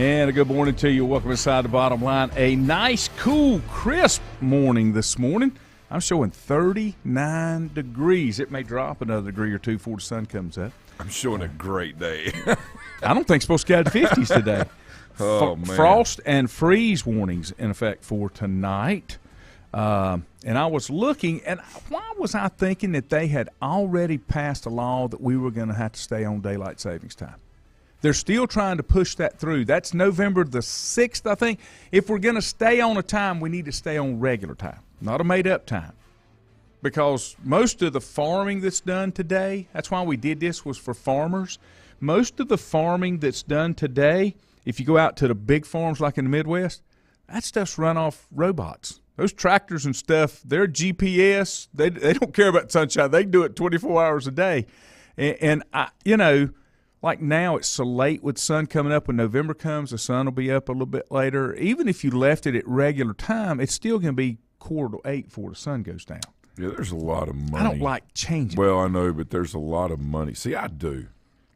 And a good morning to you. Welcome inside the Bottom Line. A nice, cool, crisp morning this morning. I'm showing 39 degrees. It may drop another degree or two before the sun comes up. I'm showing a great day. I don't think it's supposed to get out of 50s today. Oh, man. Frost and freeze warnings in effect for tonight. And I was looking, and why was I thinking that they had already passed a law that we were going to have to stay on daylight savings time? They're still trying to push that through. That's November the 6th, I think. If we're going to stay on a time, we need to stay on regular time, not a made-up time. Because most of the farming that's done today, that's why we did this, was for farmers. Most of the farming that's done today, if you go out to the big farms like in the Midwest, that stuff's run off robots. Those tractors and stuff, they're GPS. They don't care about sunshine. They do it 24 hours a day. And like now it's so late with sun coming up. When November comes, the sun will be up a little bit later. Even if you left it at regular time, it's still going to be 7:45 before the sun goes down. Yeah, there's a lot of money. I don't like changing. Well, I know, but there's a lot of money. See, I do.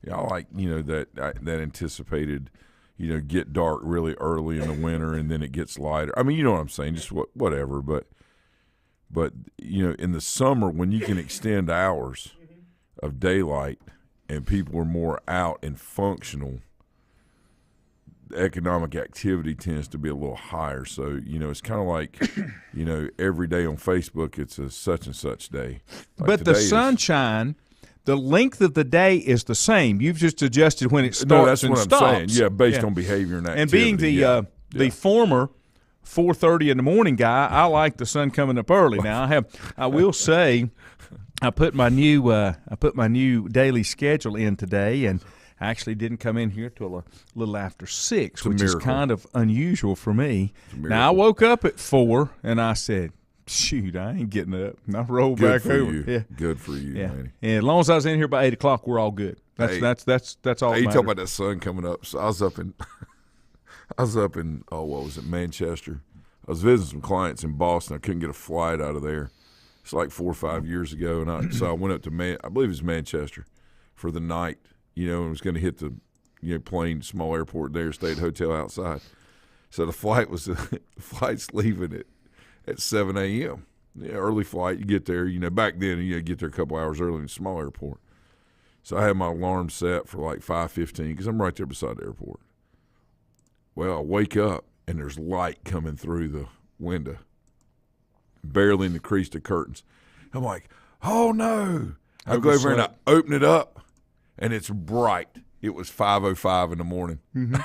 Yeah, I like, that anticipated, get dark really early in the winter and then it gets lighter. I mean, you know what I'm saying, just whatever. But in the summer when you can extend hours of daylight and people are more out and functional, economic activity tends to be a little higher. So, it's kind of like, every day on Facebook it's a such and such day. Like but the sunshine, the length of the day is the same. You've just adjusted when it starts and stops. No, that's what I'm saying. Yeah, based on behavior and activity. And being the former 4:30 in the morning guy, I like the sun coming up early. Now, I will say I put my new daily schedule in today, and I actually didn't come in here till a little after 6, which is kind of unusual for me. Now, I woke up at 4, and I said, shoot, I ain't getting up. And I rolled back over. Yeah. Good for you, man. And as long as I was in here by 8 o'clock, we're all good. That's all that matters. You talk about that sun coming up. So I was up in Manchester. I was visiting some clients in Boston. I couldn't get a flight out of there. It's like 4 or 5 years ago, and so I went up to I believe it was Manchester for the night. And was going to hit the plane, small airport there, stay at a hotel outside. So the flight's leaving at 7 a.m. Early flight. You get there. Back then you get there a couple hours early in a small airport. So I had my alarm set for like 5:15 because I'm right there beside the airport. Well, I wake up and there's light coming through the window, barely in the crease of curtains. I'm like, oh no! I go over and I open it up, and it's bright. It was 5:05 in the morning. Mm-hmm.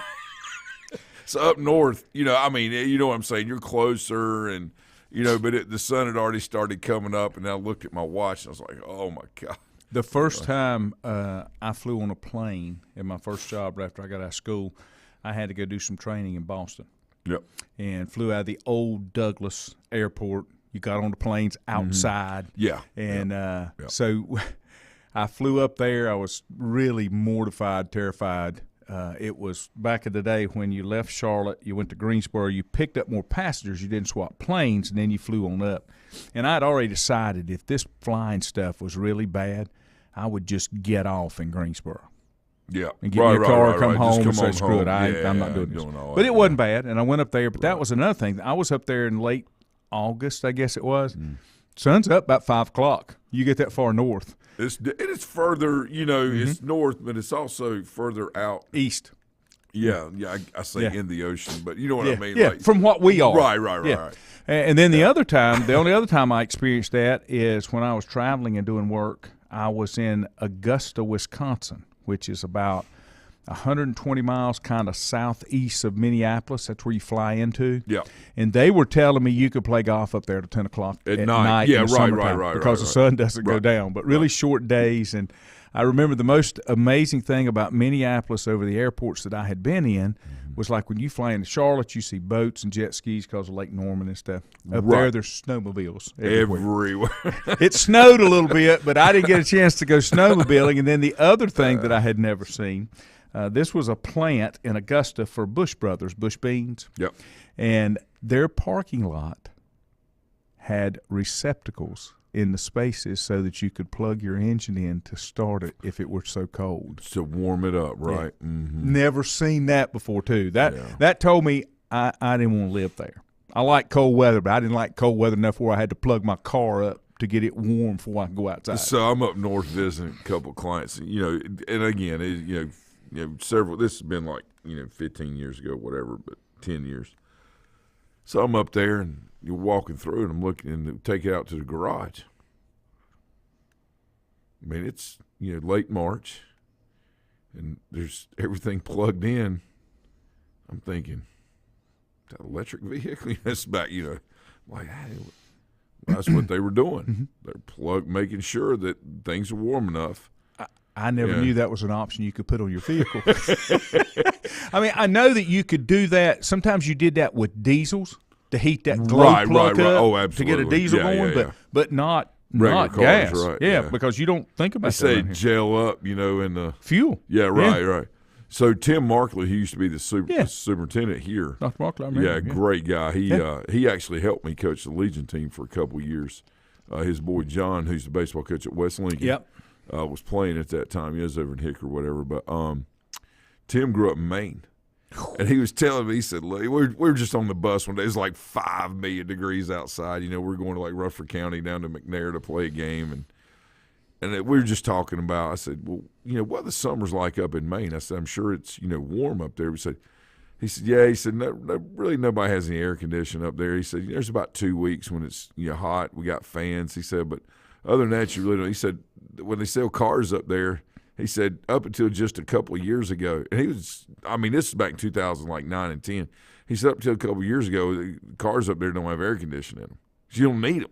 So up north, you know what I'm saying. You're closer, and but the sun had already started coming up, and I looked at my watch, and I was like, oh my God. The first time I flew on a plane in my first job right after I got out of school, I had to go do some training in Boston. Yep. And flew out of the old Douglas Airport. You got on the planes outside. Mm-hmm. Yeah. And so I flew up there. I was really mortified, terrified. It was back in the day when you left Charlotte, you went to Greensboro, you picked up more passengers, you didn't swap planes, and then you flew on up. And I'd already decided if this flying stuff was really bad, I would just get off in Greensboro. Yeah. And get in your car, come home, and say, home. Screw it, I'm not doing this. But it wasn't bad, and I went up there. But that was another thing. I was up there in late August, I guess it was. Sun's up about 5 o'clock. You get that far north. It is further, it's north, but it's also further out. East. Yeah, I say in the ocean, but you know what I mean? Yeah, like, from what we are. Right. And then the only other time I experienced that is when I was traveling and doing work. I was in Augusta, Wisconsin, which is about 120 miles kind of southeast of Minneapolis. That's where you fly into. Yeah. And they were telling me you could play golf up there at 10 o'clock at night. Yeah, in the summertime because the sun doesn't go down. But really short days. And I remember the most amazing thing about Minneapolis over the airports that I had been in was like when you fly into Charlotte, you see boats and jet skis because of Lake Norman and stuff. Up there, there's snowmobiles everywhere. It snowed a little bit, but I didn't get a chance to go snowmobiling. And then the other thing that I had never seen, this was a plant in Augusta for Bush Brothers, Bush Beans. Yep. And their parking lot had receptacles in the spaces so that you could plug your engine in to start it if it were so cold. To warm it up, right? Yeah. Mm-hmm. Never seen that before, too. That told me I didn't want to live there. I like cold weather, but I didn't like cold weather enough where I had to plug my car up to get it warm before I can go outside. So I'm up north visiting a couple of clients, and again, several. This has been like 15 years ago, whatever, but 10 years. So I'm up there, and you're walking through, and I'm looking, and take it out to the garage. I mean, it's late March, and there's everything plugged in. I'm thinking, is that electric vehicle? That's about like. That's what they were doing. Mm-hmm. They're making sure that things are warm enough. I never knew that was an option you could put on your vehicle. I mean, I know that you could do that. Sometimes you did that with diesels to heat that glow plug up Oh, absolutely. to get a diesel going, but not cars, gas. Right, yeah, because you don't think about they that. Say gel up, in the fuel. Yeah, right. So Tim Markley, he used to be the superintendent here. Dr. Markley, I remember. Yeah, great guy. He actually helped me coach the Legion team for a couple of years. His boy John, who's the baseball coach at West Lincoln, was playing at that time. He was over in Hick or whatever. But Tim grew up in Maine. And he was telling me, he said, "Look, we were just on the bus one day. It was like 5 million degrees outside. We're going to like Rutherford County down to McNair to play a game. And we were just talking about, I said, well, what the summer's like up in Maine? I said, I'm sure it's, warm up there. He said, yeah. He said, no, really nobody has any air conditioning up there. He said, there's about 2 weeks when it's hot. We got fans. He said, but other than that, you really don't. He said, when they sell cars up there, he said, up until just a couple of years ago, and this is back in 2009 and 10. He said, up until a couple of years ago, the cars up there don't have air conditioning in them. You don't need them.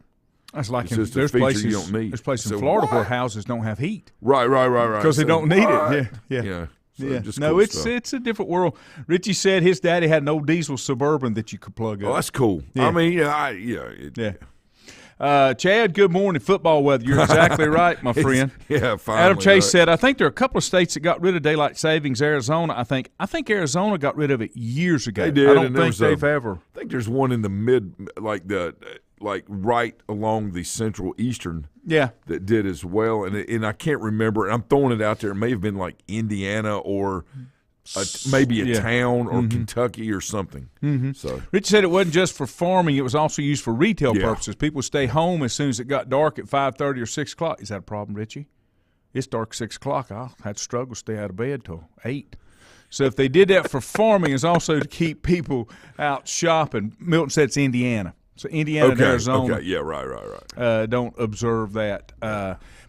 That's like there's places you don't need. There's places in Florida where houses don't have heat. Right. Because they don't need it. Yeah. Just no, cool it's stuff. It's a different world. Richie said his daddy had an old diesel Suburban that you could plug up. Oh, that's cool. Yeah. I mean, Chad, good morning. Football weather. You're exactly right, my friend. Finally. Adam Chase said, I think there are a couple of states that got rid of daylight savings. Arizona, I think Arizona got rid of it years ago. They did. I don't think they've ever. I think there's one in the mid, like right along the central eastern. Yeah. That did as well, and I can't remember. I'm throwing it out there. It may have been like Indiana or maybe a town or Kentucky or something. Mm-hmm. So Rich said it wasn't just for farming; it was also used for retail purposes. People stay home as soon as it got dark at 5:30 or 6 o'clock. Is that a problem, Richie? It's dark 6 o'clock. I had to struggle to stay out of bed till 8. So if they did that for farming, it's also to keep people out shopping. Milton said it's Indiana. So Indiana and Arizona. Okay, yeah, right. Don't observe that,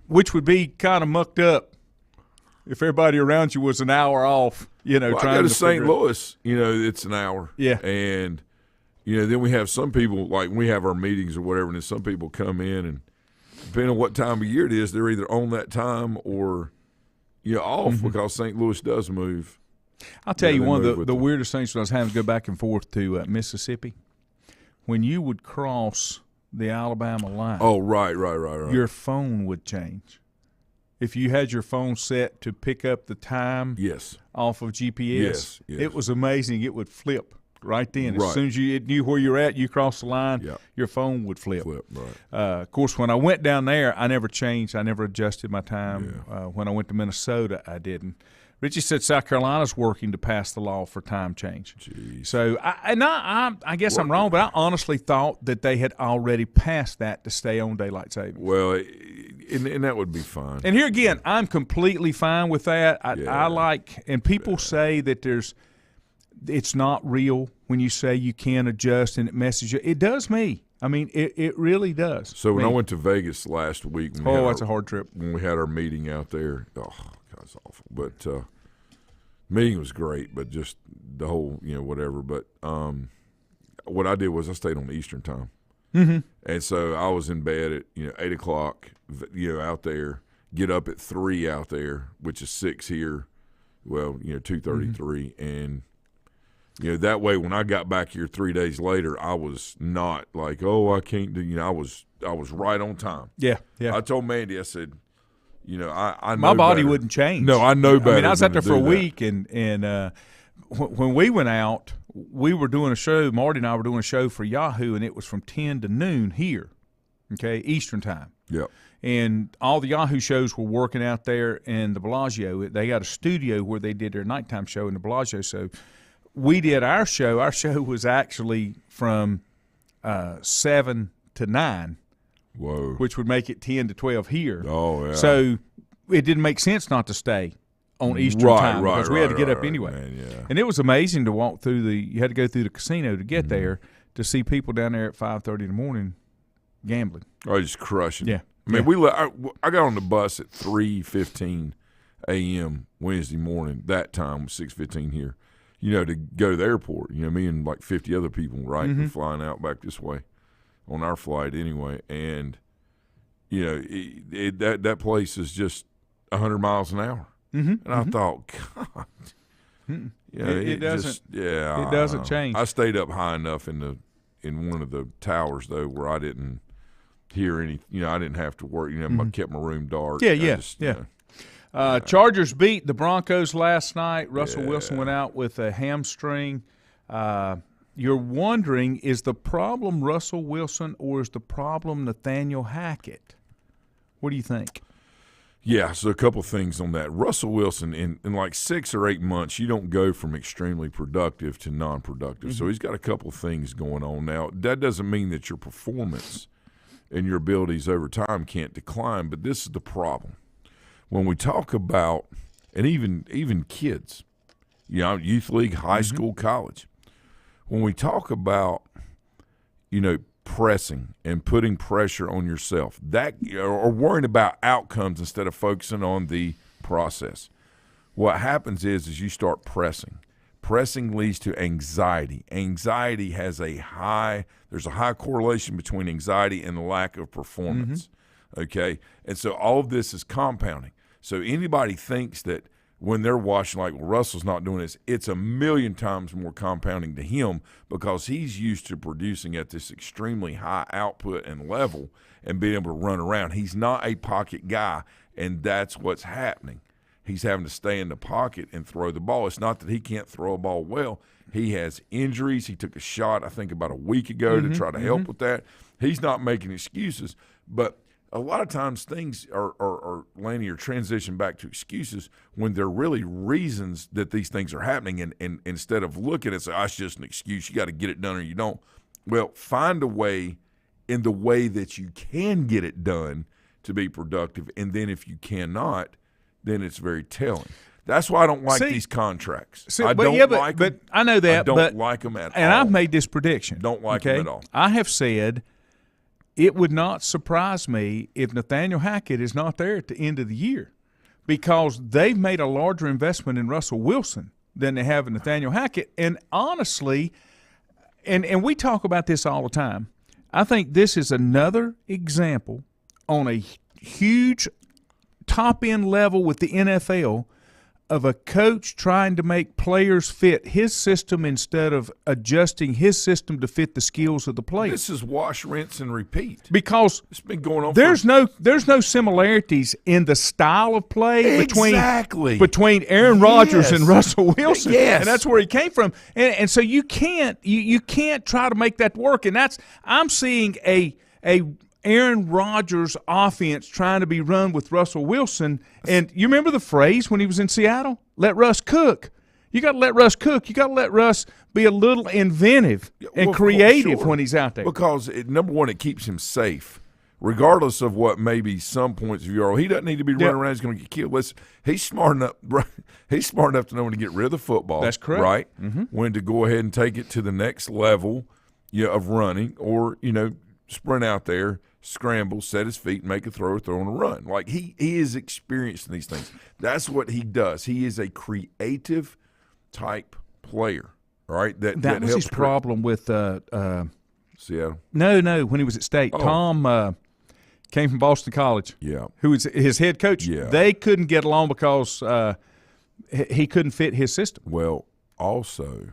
which would be kind of mucked up if everybody around you was an hour off. I go to St. Louis. It's an hour. Yeah, and then we have some people like we have our meetings or whatever, and then some people come in and depending on what time of year it is, they're either on that time or off because St. Louis does move. I'll tell you one of the weirdest things when I was having to go back and forth to Mississippi. When you would cross the Alabama line, right. Your phone would change. If you had your phone set to pick up the time off of GPS, it was amazing. It would flip right then. As soon as it knew where you're at, you crossed the line, your phone would flip. Right. Of course, when I went down there, I never changed. I never adjusted my time. When I went to Minnesota, I didn't. Richie said South Carolina's working to pass the law for time change. Jeez. So, I guess I'm wrong, but I honestly thought that they had already passed that to stay on daylight savings. Well, and that would be fine. And here again, I'm completely fine with that. I like – and people say that it's not real when you say you can adjust and it messes you. It does me. I mean, it really does. So when I went to Vegas last week – that's a hard trip. When we had our meeting out there – it's awful, but meeting was great. But just the whole, whatever. But what I did was I stayed on Eastern time, and so I was in bed at 8 o'clock, out there. Get up at 3 out there, which is 6 here. Well, 2:33, and that way when I got back here 3 days later, I was not like, I can't do. I was right on time. Yeah. I told Mandy, I said. I know my body better. wouldn't change. No, I know better. I mean, I was out there for a that. week, and when we went out, we were doing a show. Marty and I were doing a show for Yahoo, and it was from 10 to noon here, Eastern time. Yep. And all the Yahoo shows were working out there in the Bellagio. They got a studio where they did their nighttime show in the Bellagio. So we did our show. Our show was actually from 7 to 9. Whoa. Which would make it 10 to 12 here. Oh, yeah. So it didn't make sense not to stay on Eastern time because we had to get up anyway. Man, yeah. And it was amazing to walk through you had to go through the casino to get there to see people down there at 5:30 in the morning gambling. Oh, just crushing. Yeah. I mean, I got on the bus at 3:15 a.m. Wednesday morning. That time was 6:15 here. To go to the airport. Me and like 50 other people, right, were flying out back this way on our flight anyway. And that place is just 100 miles an hour. And I thought, God, it doesn't. It doesn't change. I stayed up high enough in one of the towers though where I didn't hear any. I didn't have to work. I kept my room dark. Chargers beat the Broncos last night. Russell Wilson went out with a hamstring. You're wondering, is the problem Russell Wilson or is the problem Nathaniel Hackett? What do you think? Yeah, so a couple things on that. Russell Wilson, in like 6 or 8 months, you don't go from extremely productive to non-productive. So he's got a couple things going on now. That doesn't mean that your performance and your abilities over time can't decline, but this is the problem. When we talk about, and even kids, youth league, high school, college, when we talk about, pressing and putting pressure on yourself, that or worrying about outcomes instead of focusing on the process, what happens is you start pressing. Pressing leads to anxiety. Anxiety there's a high correlation between anxiety and the lack of performance. Okay? And so all of this is compounding. So anybody thinks that when they're watching, like, well, Russell's not doing this, it's a million times more compounding to him because he's used to producing at this extremely high output and level and being able to run around. He's not a pocket guy, and that's what's happening. He's having to stay in the pocket and throw the ball. It's not that he can't throw a ball well. He has injuries. He took a shot, I think, about a week ago to try to help with that. He's not making excuses, but a lot of times things are Lanny, or transition back to excuses when they're really reasons that these things are happening. And instead of looking at it, it's just an excuse, you got to get it done or you don't. Well, find a way in the way that you can get it done to be productive. And then if you cannot, then it's very telling. That's why I don't like these contracts. I don't like them. But I know that. I don't like them at all. And I've made this prediction. Don't like them at all. I have said it would not surprise me if Nathaniel Hackett is not there at the end of the year because they've made a larger investment in Russell Wilson than they have in Nathaniel Hackett. And honestly, and we talk about this all the time, I think this is another example on a huge top-end level with the NFL of a coach trying to make players fit his system instead of adjusting his system to fit the skills of the players. This is wash, rinse, and repeat. Because it's been going on. There's no similarities in the style of play between Aaron Rodgers and Russell Wilson. Yes. And that's where he came from. And so you can't try to make that work. And I'm seeing a Aaron Rodgers offense trying to be run with Russell Wilson. And you remember the phrase when he was in Seattle? Let Russ cook. You got to let Russ cook. You got to let Russ be a little inventive and creative when he's out there. Because, number one, it keeps him safe, regardless of what maybe some points of view are. He doesn't need to be running around. He's going to get killed. He's smart enough. He's smart enough to know when to get rid of the football. That's correct. Right? When to go ahead and take it to the next level of running or, sprint out there, scramble, set his feet, make a throw on a run. Like he is experienced in these things. That's what he does. He is a creative type player, right? That was his problem with Seattle. No, when he was at State. Tom came from Boston College. Yeah. Who was his head coach. Yeah. They couldn't get along because he couldn't fit his system. Well, also,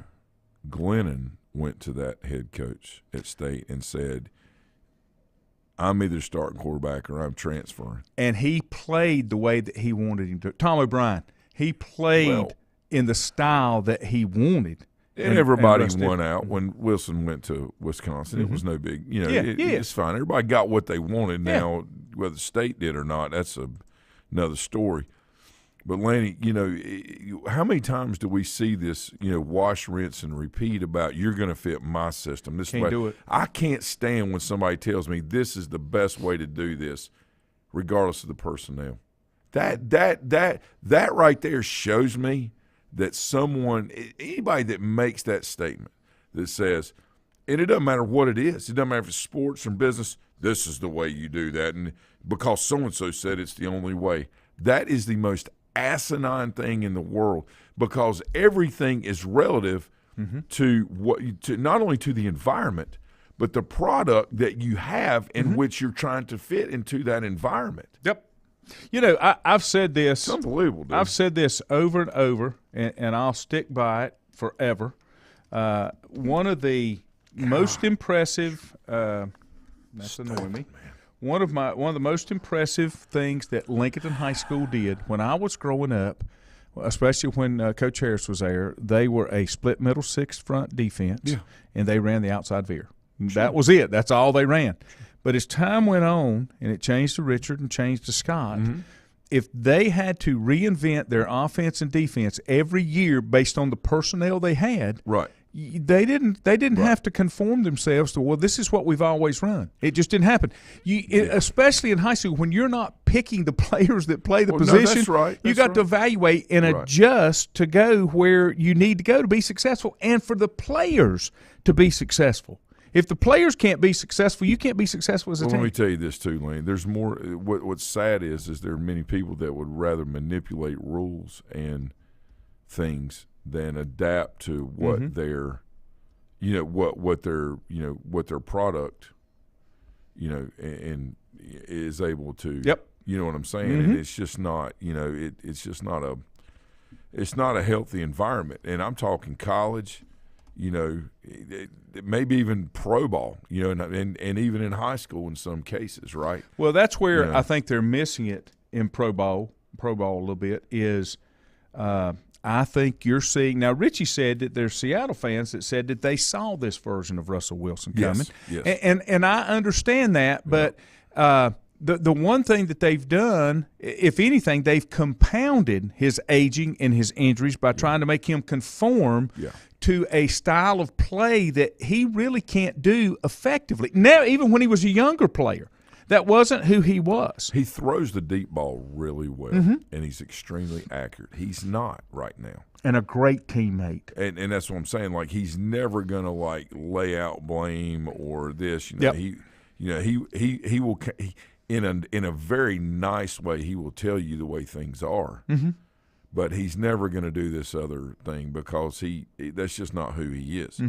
Glennon went to that head coach at State and said, I'm either starting quarterback or I'm transferring. And he played the way that he wanted him to. Tom O'Brien, he played in the style that he wanted. And everybody won out when Wilson went to Wisconsin. It was no big, it's fine. Everybody got what they wanted. Now whether the state did or not, that's another story. But Lanny, how many times do we see this, wash, rinse, and repeat about you're going to fit my system? This Can't do it. I can't stand when somebody tells me this is the best way to do this, regardless of the personnel. That right there shows me that anybody that makes that statement that says, and it doesn't matter what it is, it doesn't matter if it's sports or business, this is the way you do that, and because so-and-so said it's the only way. That is the most asinine thing in the world, because everything is relative to not only to the environment, but the product that you have in which you're trying to fit into that environment. Yep. I've said this. It's unbelievable, dude. I've said this over and over, and I'll stick by it forever. One of the most impressive that's annoying me. One of the most impressive things that Lincoln High School did when I was growing up, especially when Coach Harris was there, they were a split middle six front defense, and they ran the outside veer. That was it. That's all they ran. But as time went on, and it changed to Richard and changed to Scott, if they had to reinvent their offense and defense every year based on the personnel they had, right, they didn't have to conform themselves to, well, this is what we've always run. It just didn't happen. Especially in high school, when you're not picking the players that play the position, no, that's right. You got to evaluate and adjust to go where you need to go to be successful, and for the players to be successful. If the players can't be successful, you can't be successful as a team. Let me tell you this too, Lane. There's more. What's sad is there are many people that would rather manipulate rules and things than adapt to what their, what their product, and is able to. Yep. You know what I'm saying? And it's just not. It's just not a. It's not a healthy environment, and I'm talking college. Maybe even pro ball, and even in high school in some cases, right? Well, that's where I think they're missing it in pro ball a little bit is I think you're seeing – now Richie said that there's Seattle fans that said that they saw this version of Russell Wilson coming. Yes. And I understand that, but the one thing that they've done, if anything, they've compounded his aging and his injuries by trying to make him conform to a style of play that he really can't do effectively. Now, even when he was a younger player, that wasn't who he was. He throws the deep ball really well, and he's extremely accurate. He's not right now. And a great teammate. And that's what I'm saying. Like, he's never going to, lay out blame or this. He will – in a very nice way, he will tell you the way things are. But he's never going to do this other thing because that's just not who he is.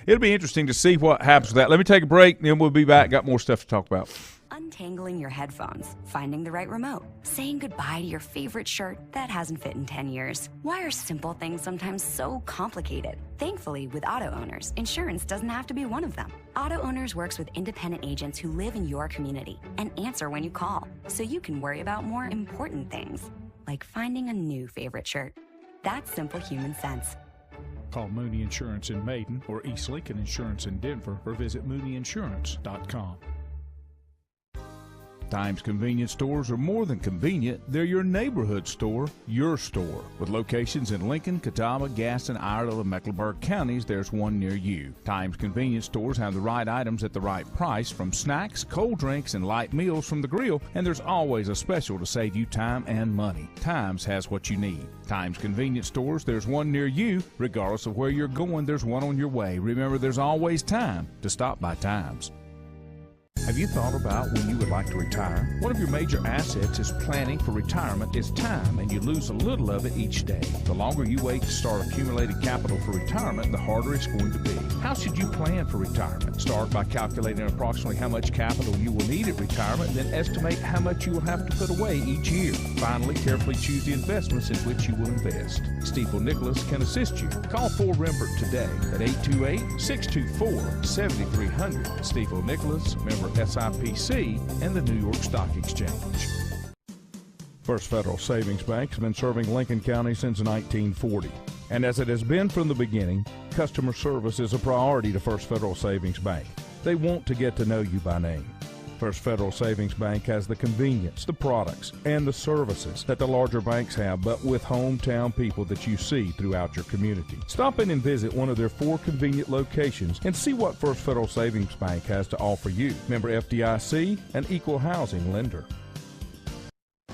It'll be interesting to see what happens with that. Let me take a break, then we'll be back. Got more stuff to talk about. Untangling your headphones, finding the right remote, saying goodbye to your favorite shirt that hasn't fit in 10 years. Why are simple things sometimes so complicated? Thankfully, with Auto Owners, insurance doesn't have to be one of them. Auto Owners works with independent agents who live in your community and answer when you call, so you can worry about more important things, like finding a new favorite shirt. That's simple human sense. Call Mooney Insurance in Maiden or East Lincoln Insurance in Denver or visit MooneyInsurance.com. Times convenience stores are more than convenient. They're your neighborhood store, your store. With locations in Lincoln, Catawba, Gaston, Iredell, and Mecklenburg counties, there's one near you. Times convenience stores have the right items at the right price, from snacks, cold drinks, and light meals from the grill, and there's always a special to save you time and money. Times has what you need. Times convenience stores, there's one near you. Regardless of where you're going, there's one on your way. Remember, there's always time to stop by Times. Have you thought about when you would like to retire? One of your major assets is planning for retirement is time, and you lose a little of it each day. The longer you wait to start accumulating capital for retirement, the harder it's going to be. How should you plan for retirement? Start by calculating approximately how much capital you will need at retirement, then estimate how much you will have to put away each year. Finally, carefully choose the investments in which you will invest. Stifel Nicholas can assist you. Call Ford Rembert today at 828-624-7300. Stifel Nicholas, member SIPC, and the New York Stock Exchange. First Federal Savings Bank has been serving Lincoln County since 1940. And as it has been from the beginning, customer service is a priority to First Federal Savings Bank. They want to get to know you by name. First Federal Savings Bank has the convenience, the products, and the services that the larger banks have, but with hometown people that you see throughout your community. Stop in and visit one of their 4 convenient locations and see what First Federal Savings Bank has to offer you. Member FDIC, an equal housing lender.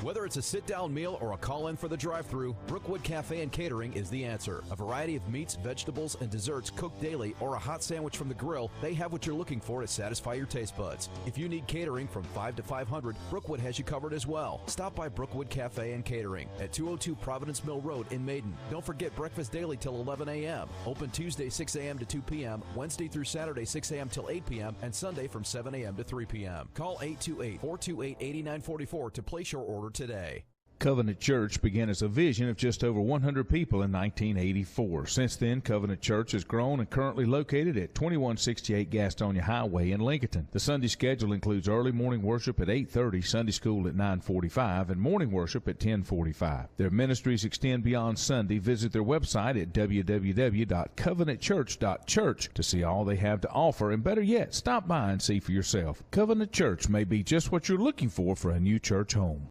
Whether it's a sit-down meal or a call-in for the drive-thru, Brookwood Cafe and Catering is the answer. A variety of meats, vegetables, and desserts cooked daily, or a hot sandwich from the grill, they have what you're looking for to satisfy your taste buds. If you need catering from 5 to 500, Brookwood has you covered as well. Stop by Brookwood Cafe and Catering at 202 Providence Mill Road in Maiden. Don't forget breakfast daily till 11 a.m. Open Tuesday 6 a.m. to 2 p.m., Wednesday through Saturday 6 a.m. till 8 p.m., and Sunday from 7 a.m. to 3 p.m. Call 828-428-8944 to place your order today. Covenant Church began as a vision of just over 100 people in 1984. Since then, Covenant Church has grown and currently located at 2168 Gastonia Highway in Lincoln. The Sunday schedule includes early morning worship at 8:30, Sunday school at 9:45, and morning worship at 10:45. Their ministries extend beyond Sunday. Visit their website at www.covenantchurch.church to see all they have to offer, and better yet, stop by and see for yourself. Covenant Church may be just what you're looking for a new church home.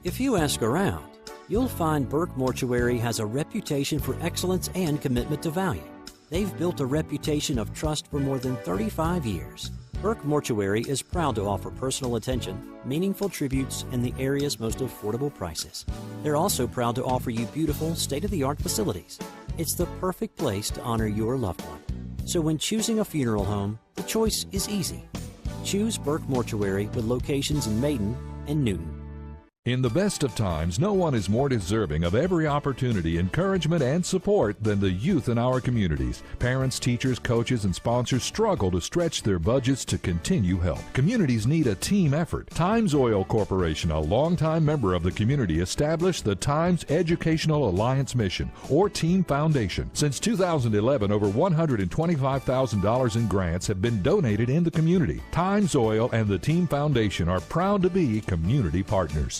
If you ask around, you'll find Burke Mortuary has a reputation for excellence and commitment to value. They've built a reputation of trust for more than 35 years. Burke Mortuary is proud to offer personal attention, meaningful tributes, and the area's most affordable prices. They're also proud to offer you beautiful, state-of-the-art facilities. It's the perfect place to honor your loved one. So when choosing a funeral home, the choice is easy. Choose Burke Mortuary with locations in Maiden and Newton. In the best of times, no one is more deserving of every opportunity, encouragement, and support than the youth in our communities. Parents, teachers, coaches, and sponsors struggle to stretch their budgets to continue help. Communities need a team effort. Times Oil Corporation, a longtime member of the community, established the Times Educational Alliance Mission, or Team Foundation. Since 2011, over $125,000 in grants have been donated in the community. Times Oil and the Team Foundation are proud to be community partners.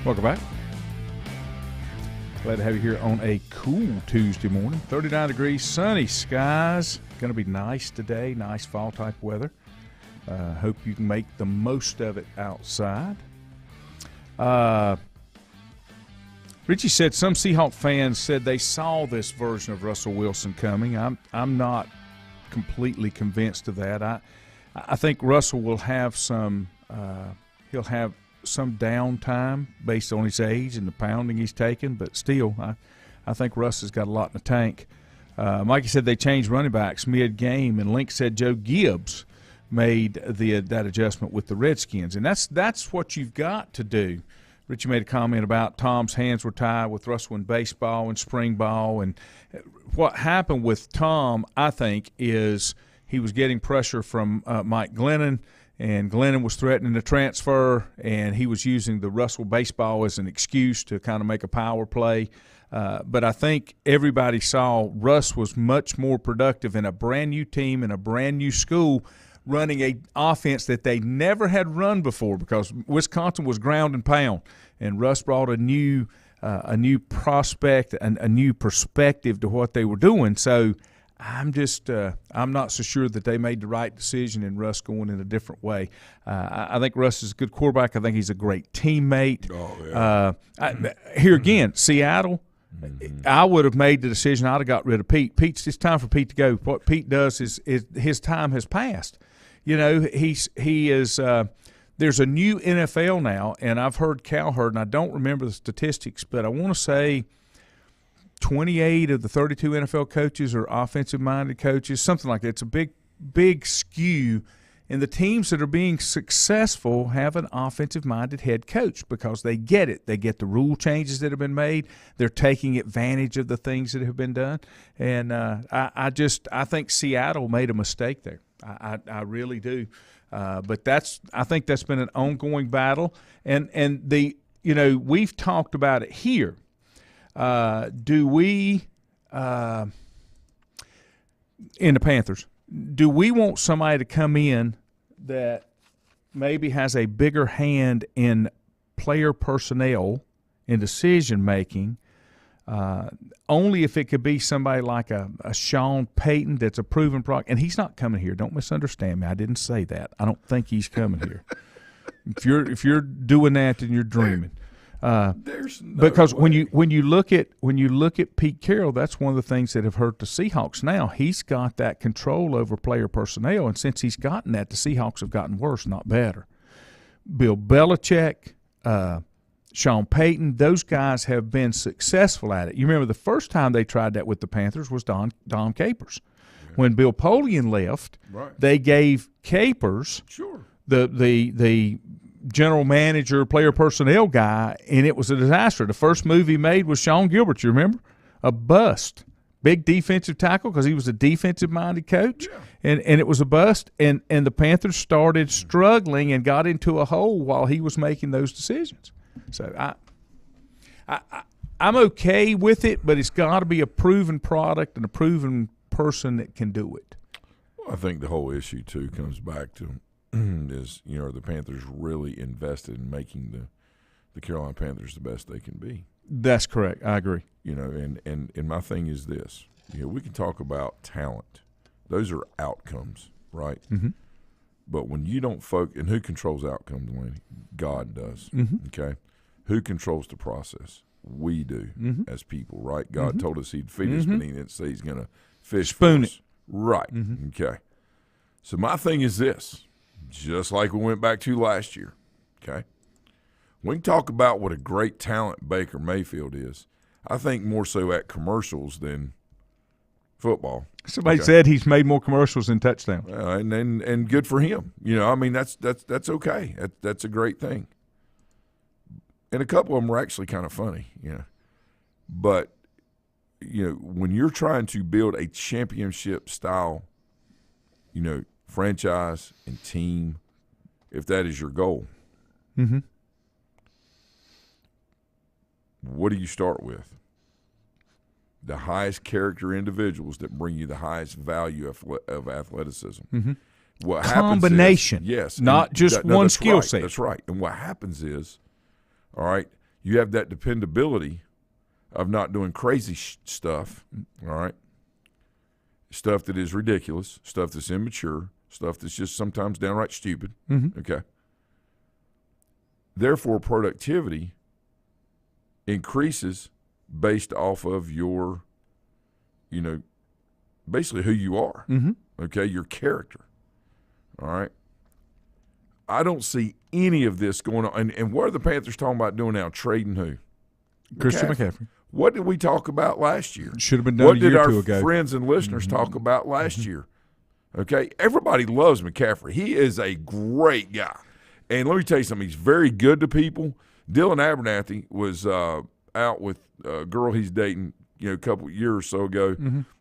Welcome back. Glad to have you here on a cool Tuesday morning. 39 degrees, sunny skies. Going to be nice today, nice fall type weather. Hope you can make the most of it outside. Richie said some Seahawk fans said they saw this version of Russell Wilson coming. I'm not completely convinced of that. I think Russell will have some he'll have some downtime based on his age and the pounding he's taken, but still, I think Russ has got a lot in the tank. Mikey said they changed running backs mid-game, and Link said Joe Gibbs made that adjustment with the Redskins, and that's what you've got to do. Richie made a comment about Tom's hands were tied with Russell in baseball and spring ball, and what happened with Tom, I think, is he was getting pressure from Mike Glennon, and Glennon was threatening to transfer, and he was using the Russell baseball as an excuse to kind of make a power play. But I think everybody saw Russ was much more productive in a brand-new team in a brand-new school running a offense that they never had run before because Wisconsin was ground and pound, and Russ brought a new prospect and a new perspective to what they were doing. So I'm not so sure that they made the right decision in Russ going in a different way. I think Russ is a good quarterback. I think he's a great teammate. Oh, yeah. Here again, Seattle, I would have made the decision. I'd have got rid of Pete. It's time for Pete to go. What Pete does is his time has passed. You know, he is there's a new NFL now, and I've heard Cowherd, and I don't remember the statistics, but I want to say 28 of the 32 NFL coaches are offensive-minded coaches, something like that. It's a big skew And the teams that are being successful have an offensive-minded head coach because they get it. They get the rule changes that have been made. They're taking advantage of the things that have been done. And I think Seattle made a mistake there. I really do. But I think that's been an ongoing battle. And we've talked about it here. Do we in the Panthers? Do we want somebody to come in that maybe has a bigger hand in player personnel and decision making? Only if it could be somebody like a Sean Payton that's a proven product. And he's not coming here. Don't misunderstand me. I didn't say that. I don't think he's coming here. If you're doing that, then you're dreaming. There's no because way. when you look at Pete Carroll, that's one of the things that have hurt the Seahawks. Now he's got that control over player personnel, and since he's gotten that, the Seahawks have gotten worse, not better. Bill Belichick, Sean Payton, those guys have been successful at it. You remember the first time they tried that with the Panthers was Don Capers. Yeah. When Bill Polian left, right. They gave Capers the general manager, player personnel guy, and it was a disaster. The first move he made was Sean Gilbert, you remember? A bust. Big defensive tackle because he was a defensive-minded coach, and it was a bust. And the Panthers started struggling and got into a hole while he was making those decisions. So I'm okay with it, but it's got to be a proven product and a proven person that can do it. Well, I think the whole issue, too, comes back to is, the Panthers really invested in making the Carolina Panthers the best they can be. That's correct. I agree. And my thing is this. We can talk about talent. Those are outcomes, right? Mm-hmm. But when you don't focus – and who controls outcomes, Laney? God does, okay? Who controls the process? We do as people, right? God told us he'd feed us, but he didn't say he's going to fish spoon for us. it. Right, okay. So my thing is this. Just like we went back to last year, okay? We can talk about what a great talent Baker Mayfield is. I think more so at commercials than football. Somebody said he's made more commercials than touchdowns. And good for him. That's okay. That's a great thing. And a couple of them were actually kind of funny, But, when you're trying to build a championship style, franchise and team, if that is your goal, what do you start with? The highest character individuals that bring you the highest value of athleticism. What combination, happens is, yes, not just one skill set. That's right. And what happens is, all right, you have that dependability of not doing crazy stuff, all right, stuff that is ridiculous, stuff that's immature, stuff that's just sometimes downright stupid, okay? Therefore, productivity increases based off of your, basically who you are, okay, your character, all right? I don't see any of this going on. And what are the Panthers talking about doing now? Trading who? Christian McCaffrey. What did we talk about last year? Should have been done a year or two ago. What did our friends and listeners talk about last year? Okay, everybody loves McCaffrey. He is a great guy. And let me tell you something. He's very good to people. Dylan Abernathy was out with a girl he's dating, a couple years or so ago.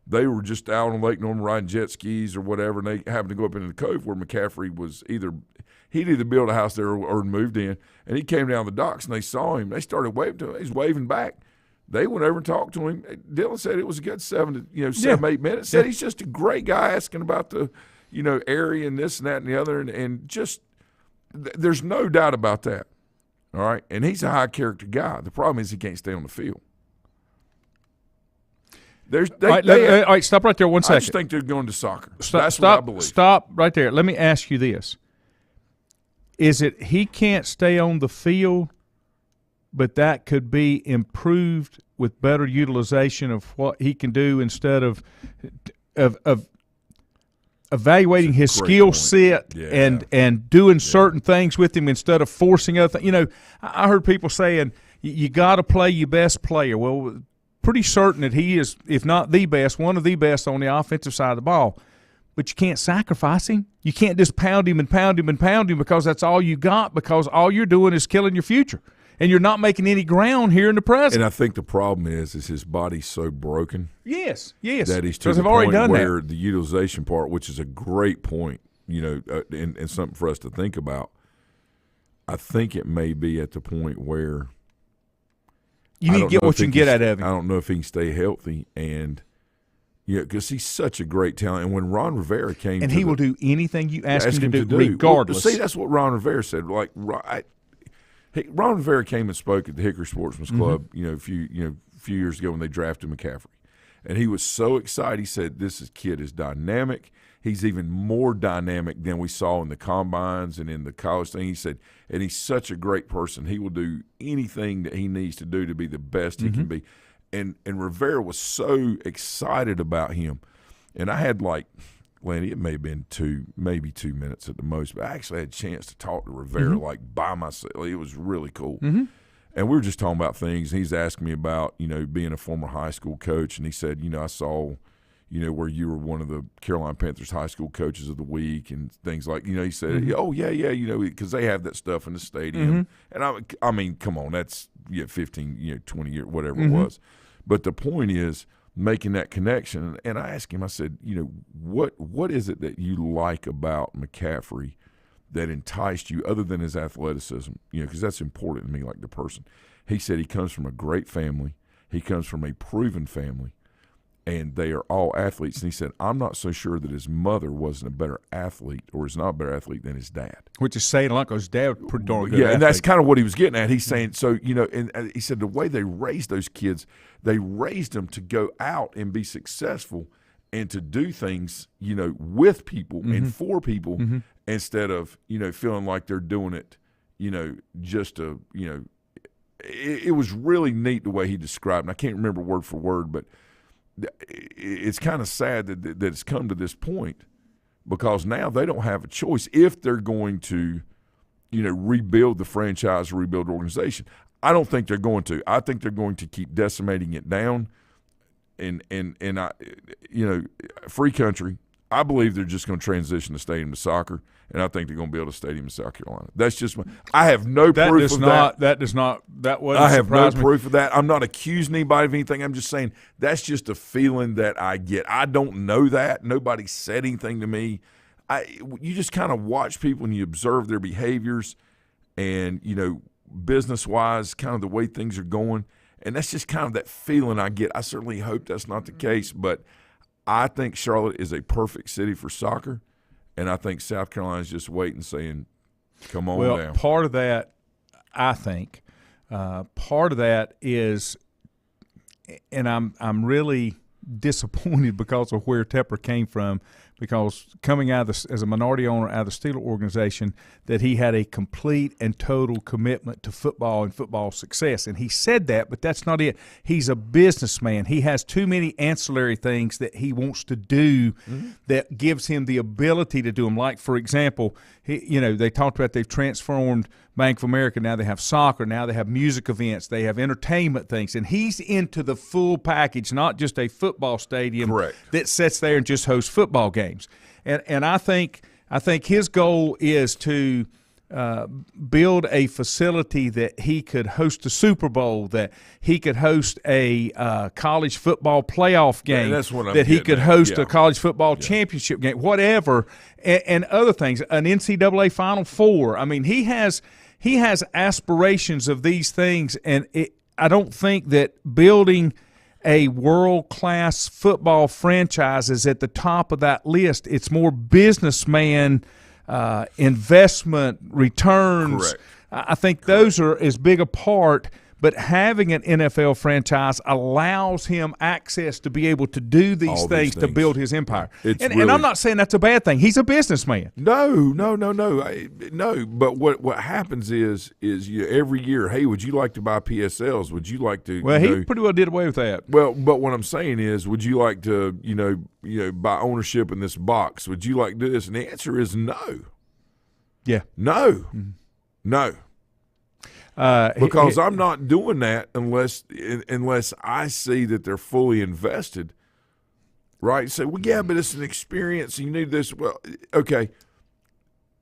They were just out on Lake Norman riding jet skis or whatever, and they happened to go up into the cove where McCaffrey was he'd either built a house there or moved in, and he came down the docks, and they saw him. They started waving to him. He's waving back. They went over and talked to him. Dylan said it was a good 7 to 8 minutes. Said he's just a great guy, asking about the, area and this and that and the other, and just there's no doubt about that. All right, and he's a high character guy. The problem is he can't stay on the field. All right, stop right there 1 second. I just think they're going to soccer. That's what I believe. Stop right there. Let me ask you this. Is it he can't stay on the field, but that could be improved with better utilization of what he can do instead of evaluating his skill set and doing certain things with him instead of forcing other things? I heard people saying you got to play your best player. Well, pretty certain that he is, if not the best, one of the best on the offensive side of the ball. but you can't sacrifice him. You can't just pound him and pound him and pound him because that's all you got, because all you're doing is killing your future. And you're not making any ground here in the present. And I think the problem is his body's so broken. Yes. That he's to the point where the utilization part, which is a great point, and something for us to think about. I think it may be at the point where you need to get what you can get out of him. I don't know if he can stay healthy, and because he's such a great talent. And when Ron Rivera came, and he will do anything you ask him to do, regardless. Well, see, that's what Ron Rivera said. Like, Ron Rivera came and spoke at the Hickory Sportsman's Club, a few years ago when they drafted McCaffrey, and he was so excited. He said, "This kid is dynamic. He's even more dynamic than we saw in the combines and in the college thing." He said, "And he's such a great person. He will do anything that he needs to do to be the best he can be." And Rivera was so excited about him, and I had Lanny, it may have been 2 minutes at the most, but I actually had a chance to talk to Rivera by myself. It was really cool. And we were just talking about things. And he's asking me about, being a former high school coach. And he said, I saw, where you were one of the Carolina Panthers high school coaches of the week and things like, he said, oh, yeah, because they have that stuff in the stadium. And I mean, come on, that's 15, 20 years, whatever it was. But the point is, making that connection. And I asked him, I said, what is it that you like about McCaffrey that enticed you other than his athleticism? Because that's important to me, like the person. He said he comes from a great family. He comes from a proven family, and they are all athletes. And he said, I'm not so sure that his mother wasn't a better athlete or is not a better athlete than his dad. Which is saying a lot, because his dad was pretty darn good and athlete. that's kind of what he was getting at. He's saying, so, and he said the way they raised those kids, they raised them to go out and be successful and to do things, with people and for people instead of, feeling like they're doing it, just to, it was really neat the way he described it. And I can't remember word for word, but it's kind of sad that it's come to this point, because now they don't have a choice if they're going to, rebuild the franchise or rebuild the organization. I don't think they're going to. I think they're going to keep decimating it down. And I, free country, I believe they're just going to transition the stadium to soccer, and I think they're going to build a stadium in South Carolina. That's just I have no proof of that. That wouldn't I have no surprise me. proof of that. I'm not accusing anybody of anything. I'm just saying that's just a feeling that I get. I don't know that. Nobody said anything to me. You just kind of watch people and you observe their behaviors, and business-wise, kind of the way things are going, and that's just kind of that feeling I get. I certainly hope that's not the case, but I think Charlotte is a perfect city for soccer, and I think South Carolina is just waiting, saying, come on down. Well, part of that, I think, part of that is, and I'm really disappointed because of where Tepper came from, because coming out of as a minority owner out of the Steeler organization, that he had a complete and total commitment to football and football success. And he said that, but that's not it. He's a businessman. He has too many ancillary things that he wants to do that gives him the ability to do them. Like, for example, they talked about they've transformed Bank of America. Now they have soccer. Now they have music events. They have entertainment things. And he's into the full package, not just a football stadium that sits there and just hosts football games. And I think his goal is to build a facility that he could host a Super Bowl, that he could host a college football playoff game, that he could host a college football championship game, whatever, and other things, an NCAA Final Four. I mean, he has aspirations of these things, and I don't think that building a world-class football franchise is at the top of that list. It's more businessman investment returns. Correct. I think those are as big a part, but having an NFL franchise allows him access to be able to do these things to build his empire. And I'm not saying that's a bad thing. He's a businessman. No. But what happens is every year, hey, would you like to buy PSLs? Would you like to? Well, he pretty well did away with that. Well, but what I'm saying is, would you like to, buy ownership in this box? Would you like to do this? And the answer is no. Yeah. No. No. Because I'm not doing that unless I see that they're fully invested right? You say, well, yeah, but it's an experience. And you need this. Well, okay.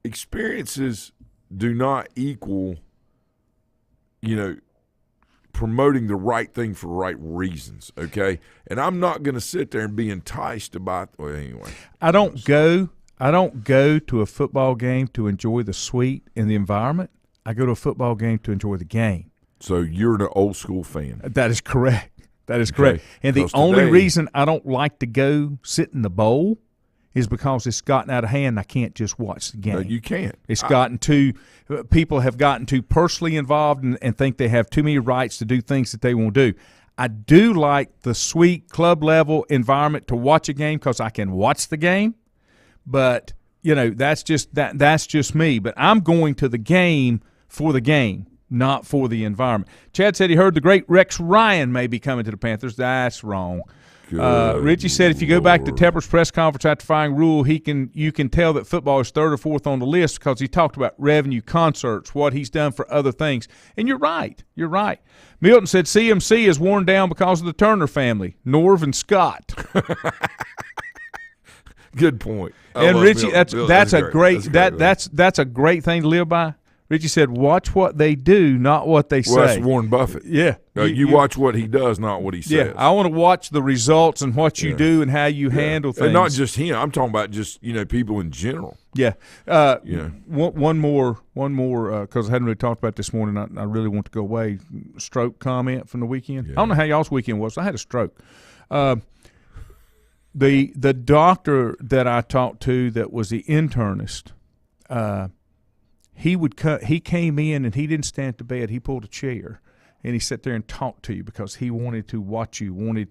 Experiences do not equal, promoting the right thing for the right reasons, okay? And I'm not going to sit there and be enticed about – well, anyway. I don't go to a football game to enjoy the suite and the environment. I go to a football game to enjoy the game. So you're an old school fan. That is correct. That is correct. Okay. And the only reason I don't like to go sit in the bowl is because it's gotten out of hand. I can't just watch the game. No, you can't. It's gotten too – people have gotten too personally involved and think they have too many rights to do things that they won't do. I do like the sweet club-level environment to watch a game because I can watch the game. But, that's just me. But I'm going to the game for the game, not for the environment. Chad said he heard the great Rex Ryan may be coming to the Panthers. That's wrong. Richie said if you go back to Tepper's press conference after firing Rule, you can tell that football is third or fourth on the list because he talked about revenue, concerts, what he's done for other things. And you're right. You're right. Milton said CMC is worn down because of the Turner family, Norv and Scott. Good point. And Richie, that's a great thing to live by. Richie said, watch what they do, not what they say. Well, that's Warren Buffett. Yeah. You watch what he does, not what he says. Yeah, I want to watch the results and what you do and how you handle things. And not just him. I'm talking about just, people in general. Yeah. One more, because I hadn't really talked about this morning. I really want to go away. Stroke comment from the weekend. Yeah. I don't know how y'all's weekend was. I had a stroke. The doctor that I talked to that was the internist, he came in and he didn't stand at the bed. He pulled a chair and he sat there and talked to you because he wanted to watch you.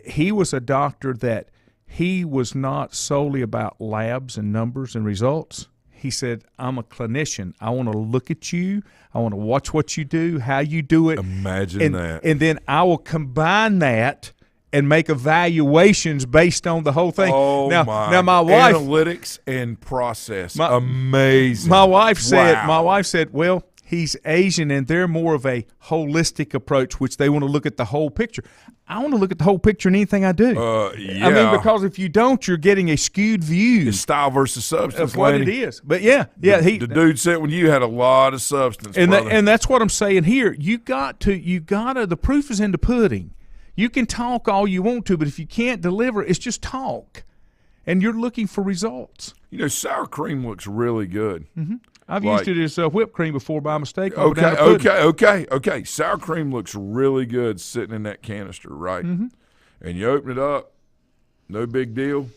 He was a doctor that he was not solely about labs and numbers and results. He said, I'm a clinician. I want to look at you. I want to watch what you do, how you do it. Imagine that. And then I will combine that and make evaluations based on the whole thing. Oh, now my wife, analytics and process, amazing. My wife said, well, he's Asian and they're more of a holistic approach, which they want to look at the whole picture. I want to look at the whole picture in anything I do. Yeah. I mean, because if you don't, you're getting a skewed view. It's style versus substance. Of what it is. But the dude said when you had a lot of substance, and that's what I'm saying here. You gotta. The proof is in the pudding. You can talk all you want to, but if you can't deliver, it's just talk. And you're looking for results. Sour cream looks really good. Mm-hmm. I've used it as whipped cream before by mistake. Okay. Sour cream looks really good sitting in that canister, right? Mm-hmm. And you open it up, no big deal.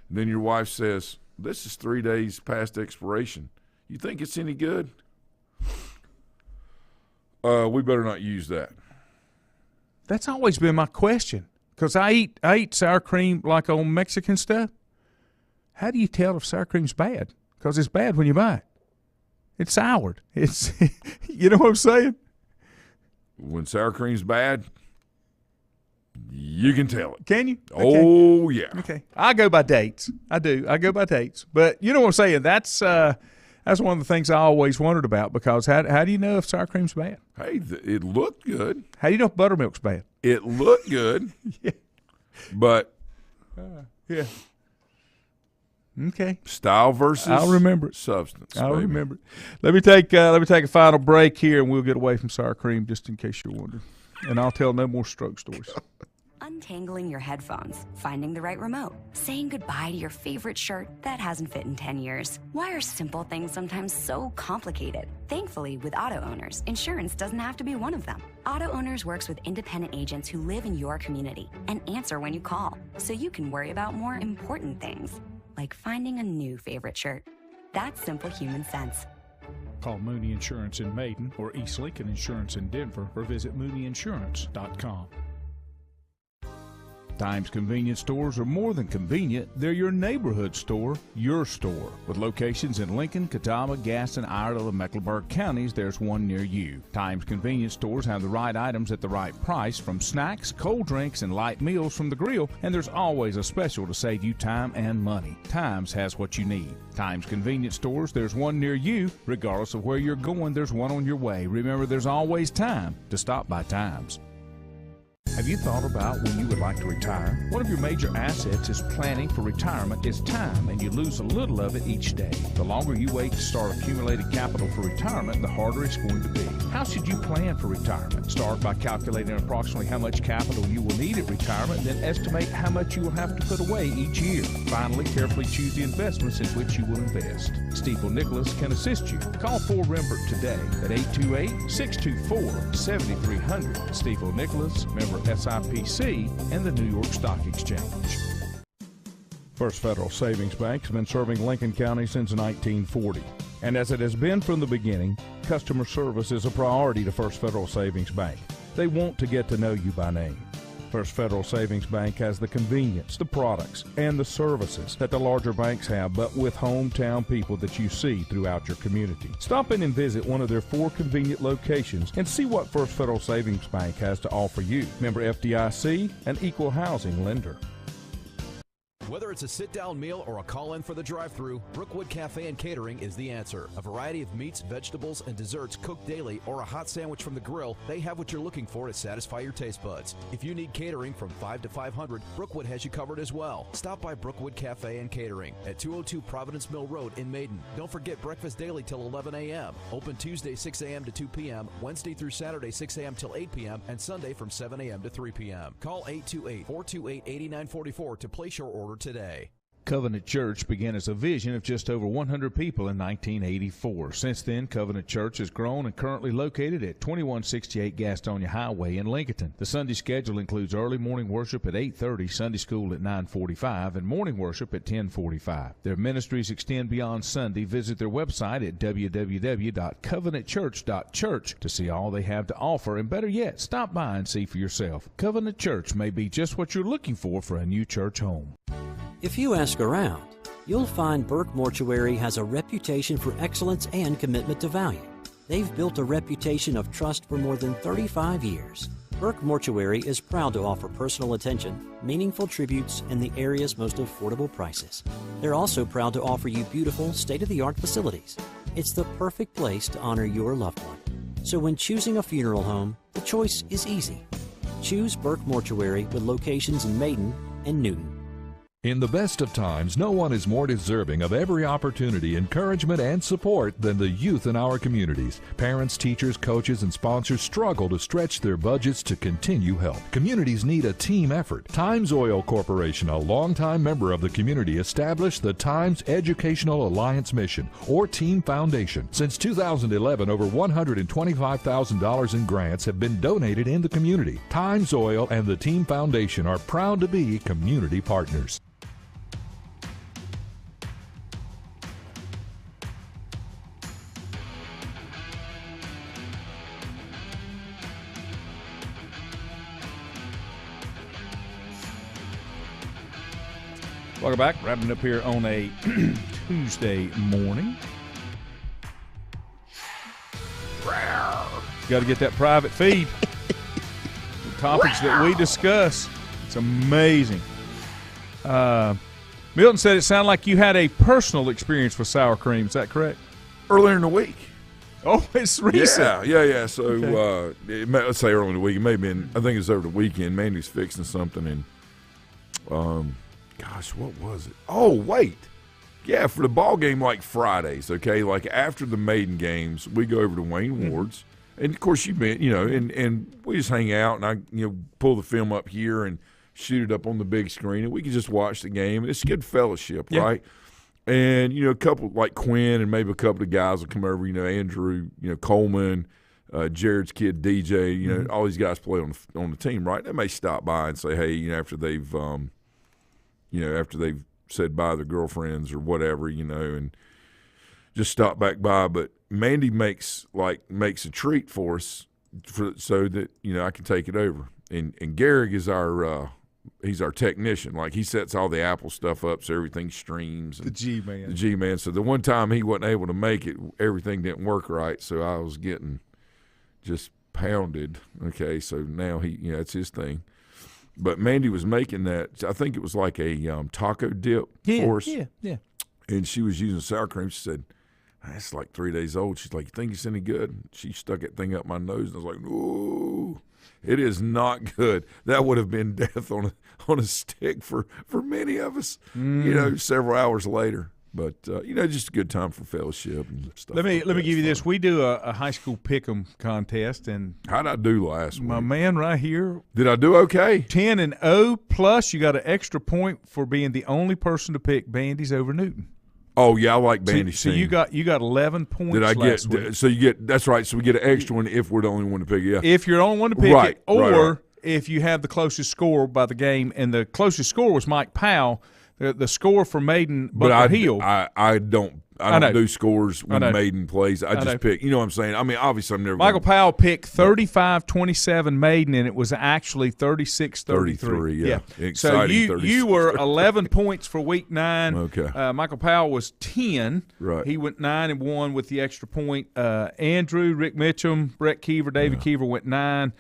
And then your wife says, this is 3 days past expiration. You think it's any good? We better not use that. That's always been my question because I eat sour cream like on Mexican stuff. How do you tell if sour cream's bad? Because it's bad when you buy it. It's soured. It's you know what I'm saying? When sour cream's bad, you can tell it. Can you? Okay. Oh, yeah. Okay. I go by dates. I do. I go by dates. But you know what I'm saying? That's one of the things I always wondered about because how do you know if sour cream's bad? Hey, it looked good. How do you know if buttermilk's bad? It looked good. Yeah. But yeah. Okay. Style versus I'll remember it. Substance. I'll baby. remember it. Let me take a final break here, and we'll get away from sour cream just in case you're wondering. And I'll tell no more stroke stories. Untangling your headphones, finding the right remote, saying goodbye to your favorite shirt that hasn't fit in 10 years. Why are simple things sometimes so complicated? Thankfully, with auto owners, insurance doesn't have to be one of them. Auto Owners works with independent agents who live in your community and answer when you call, so you can worry about more important things, like finding a new favorite shirt. That's simple human sense. Call Mooney Insurance in Maiden or East Lincoln Insurance in Denver or visit MooneyInsurance.com. Times convenience stores are more than convenient. They're your neighborhood store, your store. With locations in Lincoln, Catawba, Gaston, Iredell, and Mecklenburg counties, there's one near you. Times convenience stores have the right items at the right price, from snacks, cold drinks, and light meals from the grill, and there's always a special to save you time and money. Times has what you need. Times convenience stores, there's one near you. Regardless of where you're going, there's one on your way. Remember, there's always time to stop by Times. Have you thought about when you would like to retire? One of your major assets is planning for retirement is time, and you lose a little of it each day. The longer you wait to start accumulating capital for retirement, the harder it's going to be. How should you plan for retirement? Start by calculating approximately how much capital you will need at retirement, then estimate how much you will have to put away each year. Finally, carefully choose the investments in which you will invest. Stifel Nicholas can assist you. Call 4Rembert today at 828-624-7300. Stifel Nicholas, member SIPC, and the New York Stock Exchange. First Federal Savings Bank has been serving Lincoln County since 1940. And as it has been from the beginning, customer service is a priority to First Federal Savings Bank. They want to get to know you by name. First Federal Savings Bank has the convenience, the products, and the services that the larger banks have, but with hometown people that you see throughout your community. Stop in and visit one of their 4 convenient locations and see what First Federal Savings Bank has to offer you. Member FDIC, an equal housing lender. Whether it's a sit-down meal or a call-in for the drive-thru, Brookwood Cafe and Catering is the answer. A variety of meats, vegetables, and desserts cooked daily, or a hot sandwich from the grill, they have what you're looking for to satisfy your taste buds. If you need catering from 5 to 500, Brookwood has you covered as well. Stop by Brookwood Cafe and Catering at 202 Providence Mill Road in Maiden. Don't forget breakfast daily till 11 a.m. Open Tuesday 6 a.m. to 2 p.m., Wednesday through Saturday 6 a.m. till 8 p.m., and Sunday from 7 a.m. to 3 p.m. Call 828-428-8944 to place your order today. Covenant Church began as a vision of just over 100 people in 1984. Since then, Covenant Church has grown and currently located at 2168 Gastonia Highway in Lincoln. The Sunday schedule includes early morning worship at 8:30, Sunday school at 9:45, and morning worship at 10:45. Their ministries extend beyond Sunday. Visit their website at www.covenantchurch.church to see all they have to offer, and better yet, stop by and see for yourself. Covenant Church may be just what you're looking for a new church home. If you ask around, you'll find Burke Mortuary has a reputation for excellence and commitment to value. They've built a reputation of trust for more than 35 years. Burke Mortuary is proud to offer personal attention, meaningful tributes, and the area's most affordable prices. They're also proud to offer you beautiful, state-of-the-art facilities. It's the perfect place to honor your loved one. So when choosing a funeral home, the choice is easy. Choose Burke Mortuary with locations in Maiden and Newton. In the best of times, no one is more deserving of every opportunity, encouragement, and support than the youth in our communities. Parents, teachers, coaches, and sponsors struggle to stretch their budgets to continue help. Communities need a team effort. Times Oil Corporation, a longtime member of the community, established the Times Educational Alliance Mission, or Team Foundation. Since 2011, over $125,000 in grants have been donated in the community. Times Oil and the Team Foundation are proud to be community partners. Welcome back. Wrapping up here on a Tuesday morning. Got to get that private feed. The topics that we discuss. It's amazing. Milton said it sounded like you had a personal experience with sour cream. Is that correct? Earlier in the week. Oh, it's recent. Yeah. So let's say earlier in the week. It may have been, I think it was over the weekend. Mandy's fixing something, and gosh, what was it? Oh, wait. Yeah, for the ball game, like Fridays, okay? Like after the Maiden games, we go over to Wayne Ward's. And, of course, you've been, and we just hang out, and I, pull the film up here and shoot it up on the big screen, and we can just watch the game. It's good fellowship, right? And, a couple, like Quinn and maybe a couple of guys will come over, Andrew, Coleman, Jared's kid, DJ, all these guys play on the team, right? They may stop by and say, hey, after they've said bye to their girlfriends or whatever, and just stop back by. But Mandy makes a treat for us so that, I can take it over. And Garrick is he's our technician. Like, he sets all the Apple stuff up so everything streams. The G-Man. The G-Man. So the one time he wasn't able to make it, everything didn't work right. So I was getting just pounded. Okay, so now it's his thing. But Mandy was making that. I think it was like a taco dip for us. Yeah. And she was using sour cream. She said, "That's like 3 days old." She's like, "You think it's any good?" She stuck that thing up my nose, and I was like, "Ooh." It is not good. That would have been death on a stick for many of us, several hours later. But, just a good time for fellowship and stuff. Let me like give you this. We do a high school pick'em contest, and how'd I do last week? my man right here, Did I do okay? 10-0, plus you got an extra point for being the only person to pick Bandy's over Newton. Oh yeah, I like Bandy's So team. you got 11 points. Did I last get? week. So you get. That's right. So we get an extra one if we're the only one to pick it. Yeah. If you're the only one to pick Right, it, or right. if you have the closest score by the game, and the closest score was Mike Powell. The score for Maiden Butler Hill. I don't do scores when Maiden plays. I just pick. You know what I'm saying? I mean, obviously, I'm never. Michael Powell picked 35-27 Maiden, and it was actually 36-33. 33, yeah. So Exciting you were 11 points for week 9. Okay. Michael Powell was 10. Right. He went 9-1 with the extra point. Andrew, Rick Mitchum, Brett Keever, David Keever went 9.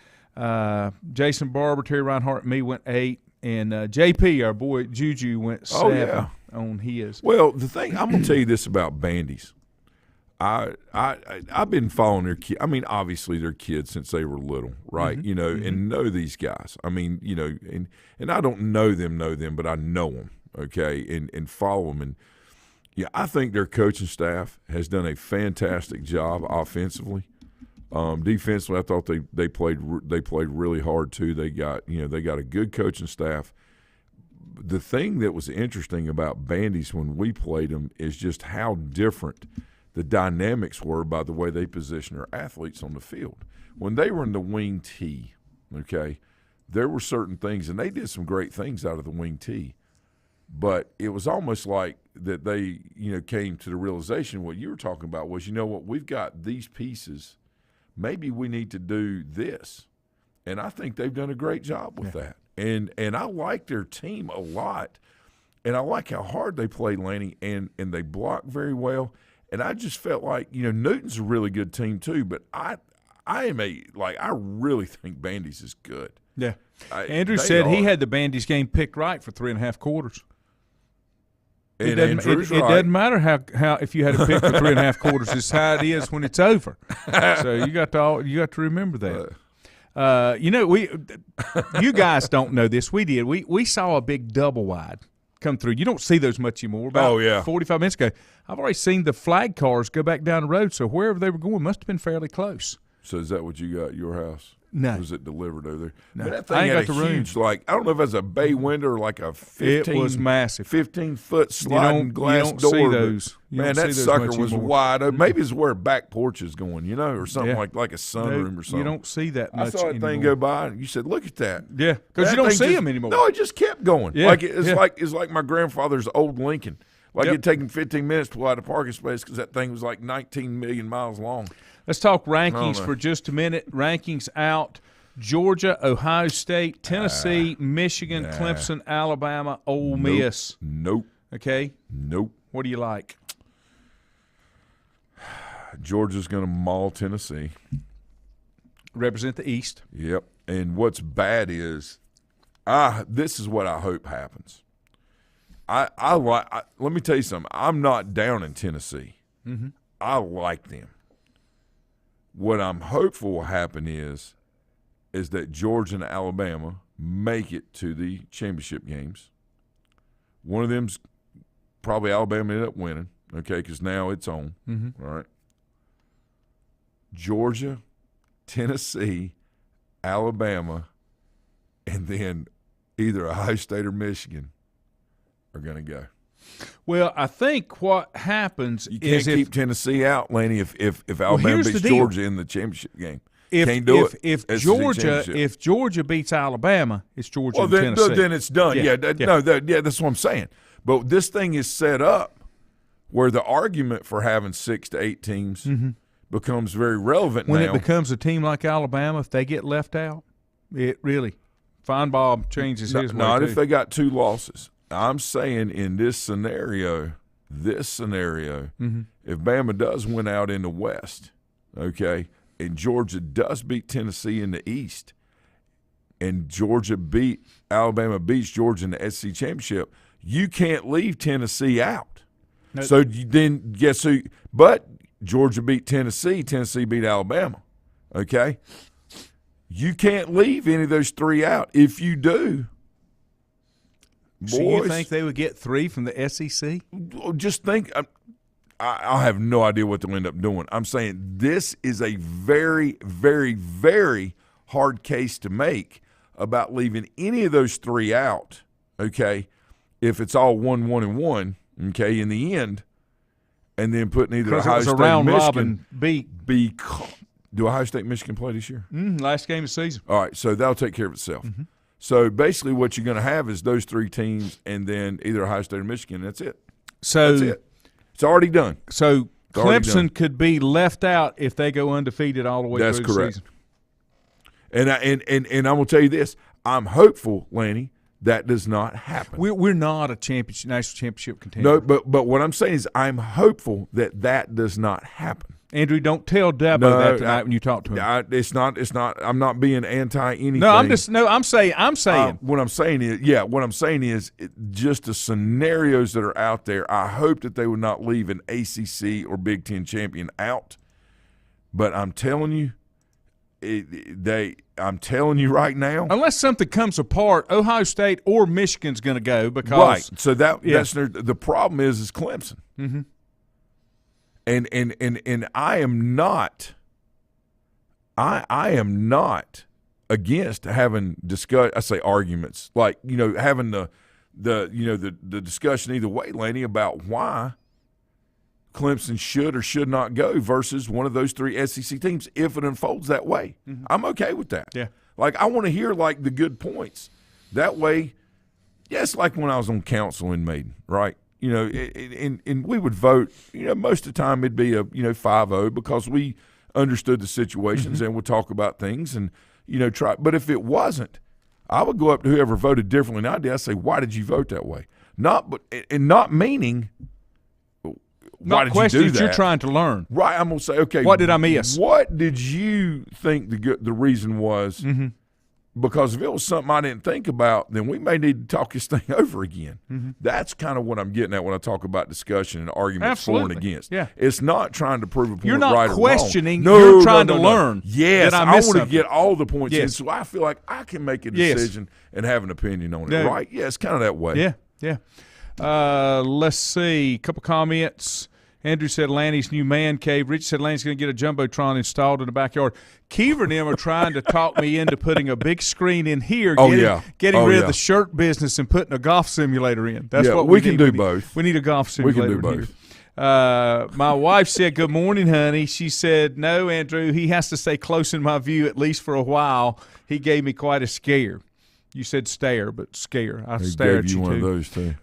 Jason Barber, Terry Reinhardt, and me went 8. And JP, our boy Juju, went 7 on his. Well, the thing I'm gonna tell you this about Bandy's. I've been following their kids. I mean, obviously they're kids since they were little, right? Mm-hmm. And know these guys. I mean, and I don't know them, but I know them, okay, and follow them. And yeah, I think their coaching staff has done a fantastic job offensively. Defensively, I thought they played really hard too. They got a good coaching staff. The thing that was interesting about Bandy's when we played them is just how different the dynamics were by the way they position their athletes on the field. When they were in the wing tee, okay, there were certain things, and they did some great things out of the wing tee. But it was almost like that they, came to the realization what you were talking about was, we've got these pieces. Maybe we need to do this. And I think they've done a great job with that. And I like their team a lot. And I like how hard they play, Lanny, and they block very well. And I just felt like, Newton's a really good team too, but I really think Bandy's is good. Yeah. Andrew said he had the Bandy's game picked right for 3.5 quarters. And it doesn't matter how if you had a pick for 3.5 quarters, it's how it is when it's over. So you got to remember that. You guys don't know this. We did. We saw a big double wide come through. You don't see those much anymore. About 45 minutes ago, I've already seen the flag cars go back down the road. So wherever they were going must have been fairly close. So is that what you got at your house? No. Was it delivered over there? No. But that thing had a huge, I don't know if it was a bay window or like a 15. It was massive. 15-foot sliding glass door. See those. Man, that sucker was wide open. Maybe it's where a back porch is going, or something like a sunroom or something. You don't see that much I saw that thing go by, and you said, "Look at that." Yeah, because you don't see them anymore. No, it just kept going. Yeah, it's like my grandfather's old Lincoln. Like it taking 15 minutes to pull out a parking space because that thing was like 19 million miles long. Let's talk rankings for just a minute. Rankings out. Georgia, Ohio State, Tennessee, Michigan, Clemson, Alabama, Ole Miss. Nope. Okay? Nope. What do you like? Georgia's going to maul Tennessee. Represent the East. Yep. And what's bad is this is what I hope happens. Let me tell you something. I'm not down in Tennessee. Mm-hmm. I like them. What I'm hopeful will happen is that Georgia and Alabama make it to the championship games. One of them's probably Alabama ended up winning, okay, because now it's on, all right? Georgia, Tennessee, Alabama, and then either Ohio State or Michigan are going to go. Well, I think what happens you can't keep Tennessee out, Laney, if Alabama beats Georgia in the championship game. Can't do it. If Georgia beats Alabama, it's Georgia and Tennessee. Then it's done. That's what I'm saying. But this thing is set up where the argument for having 6 to 8 teams becomes very relevant when now. It becomes a team like Alabama, if they get left out, it really Fine Bob changes his way not too. If they got 2 losses. I'm saying in this scenario, if Bama does win out in the West, okay, and Georgia does beat Tennessee in the East, and Alabama beats Georgia in the SEC championship, you can't leave Tennessee out. No. So then guess who? But Georgia beat Tennessee. Tennessee beat Alabama. Okay. You can't leave any of those 3 out. If you do, So boys, you think they would get 3 from the SEC? just think. I have no idea what they'll end up doing. I'm saying this is a very, very, very hard case to make about leaving any of those 3 out, okay, if it's all 1-1-1, okay, in the end, and then putting either Because it Ohio was a State round Michigan. robin beat. Do Ohio State Michigan play this year? Last game of the season. All right, so that'll take care of itself. Mm-hmm. So basically what you're going to have is those 3 teams and then either Ohio State or Michigan. That's it. So That's it. It's already done. So It's already done. Clemson could be left out if they go undefeated all the way That's through correct. the season. And I'm going to tell you this. I'm hopeful, Lanny, that does not happen. We're not a national championship contender. No, but what I'm saying is I'm hopeful that does not happen. Andrew, don't tell Dabo No, that tonight when you talk to him. It's not. I'm not being anti anything. No, I'm saying. What I'm saying is, just the scenarios that are out there. I hope that they would not leave an ACC or Big Ten champion out. But I'm telling you, I'm telling you right now. Unless something comes apart, Ohio State or Michigan's going to go because Right. So that's the problem is Clemson. Mm-hmm. And I am not. I am not against having arguments, like, having the discussion either way, Laney, about why Clemson should or should not go versus one of those 3 SEC teams if it unfolds that way. Mm-hmm. I'm okay with that. Yeah. Like, I want to hear the good points. That way, it's like when I was on council in Maiden, right? And we would vote, most of the time it'd be a, 5-0 because we understood the situations and would talk about things and, try. But if it wasn't, I would go up to whoever voted differently than I did. I'd say, why did you vote that way? Not meaning, why did you do that? You're trying to learn. Right. I'm going to say, okay. What did I miss? What did you think the reason was? Mm-hmm. Because if it was something I didn't think about, then we may need to talk this thing over again. Mm-hmm. That's kind of what I'm getting at when I talk about discussion and arguments for and against. Yeah. It's not trying to prove a point You're not right questioning. or wrong. You're trying to learn. Yes, that I want something. to get all the points in, Yes. so I feel like I can make a decision and have an opinion on it. No. Right? Yeah, it's kind of that way. Yeah. Let's see. A couple comments. Andrew said Lanny's new man cave. Rich said Lanny's going to get a Jumbotron installed in the backyard. Keever and them are trying to talk me into putting a big screen in here, getting rid of the shirt business and putting a golf simulator in. That's what we can do both. We need a golf simulator. We can do in both. Here. My wife said, "Good morning, honey." She said, "No, Andrew, he has to stay close in my view at least for a while. He gave me quite a scare." You said stare, but scare. I stared at you one too. Of those too.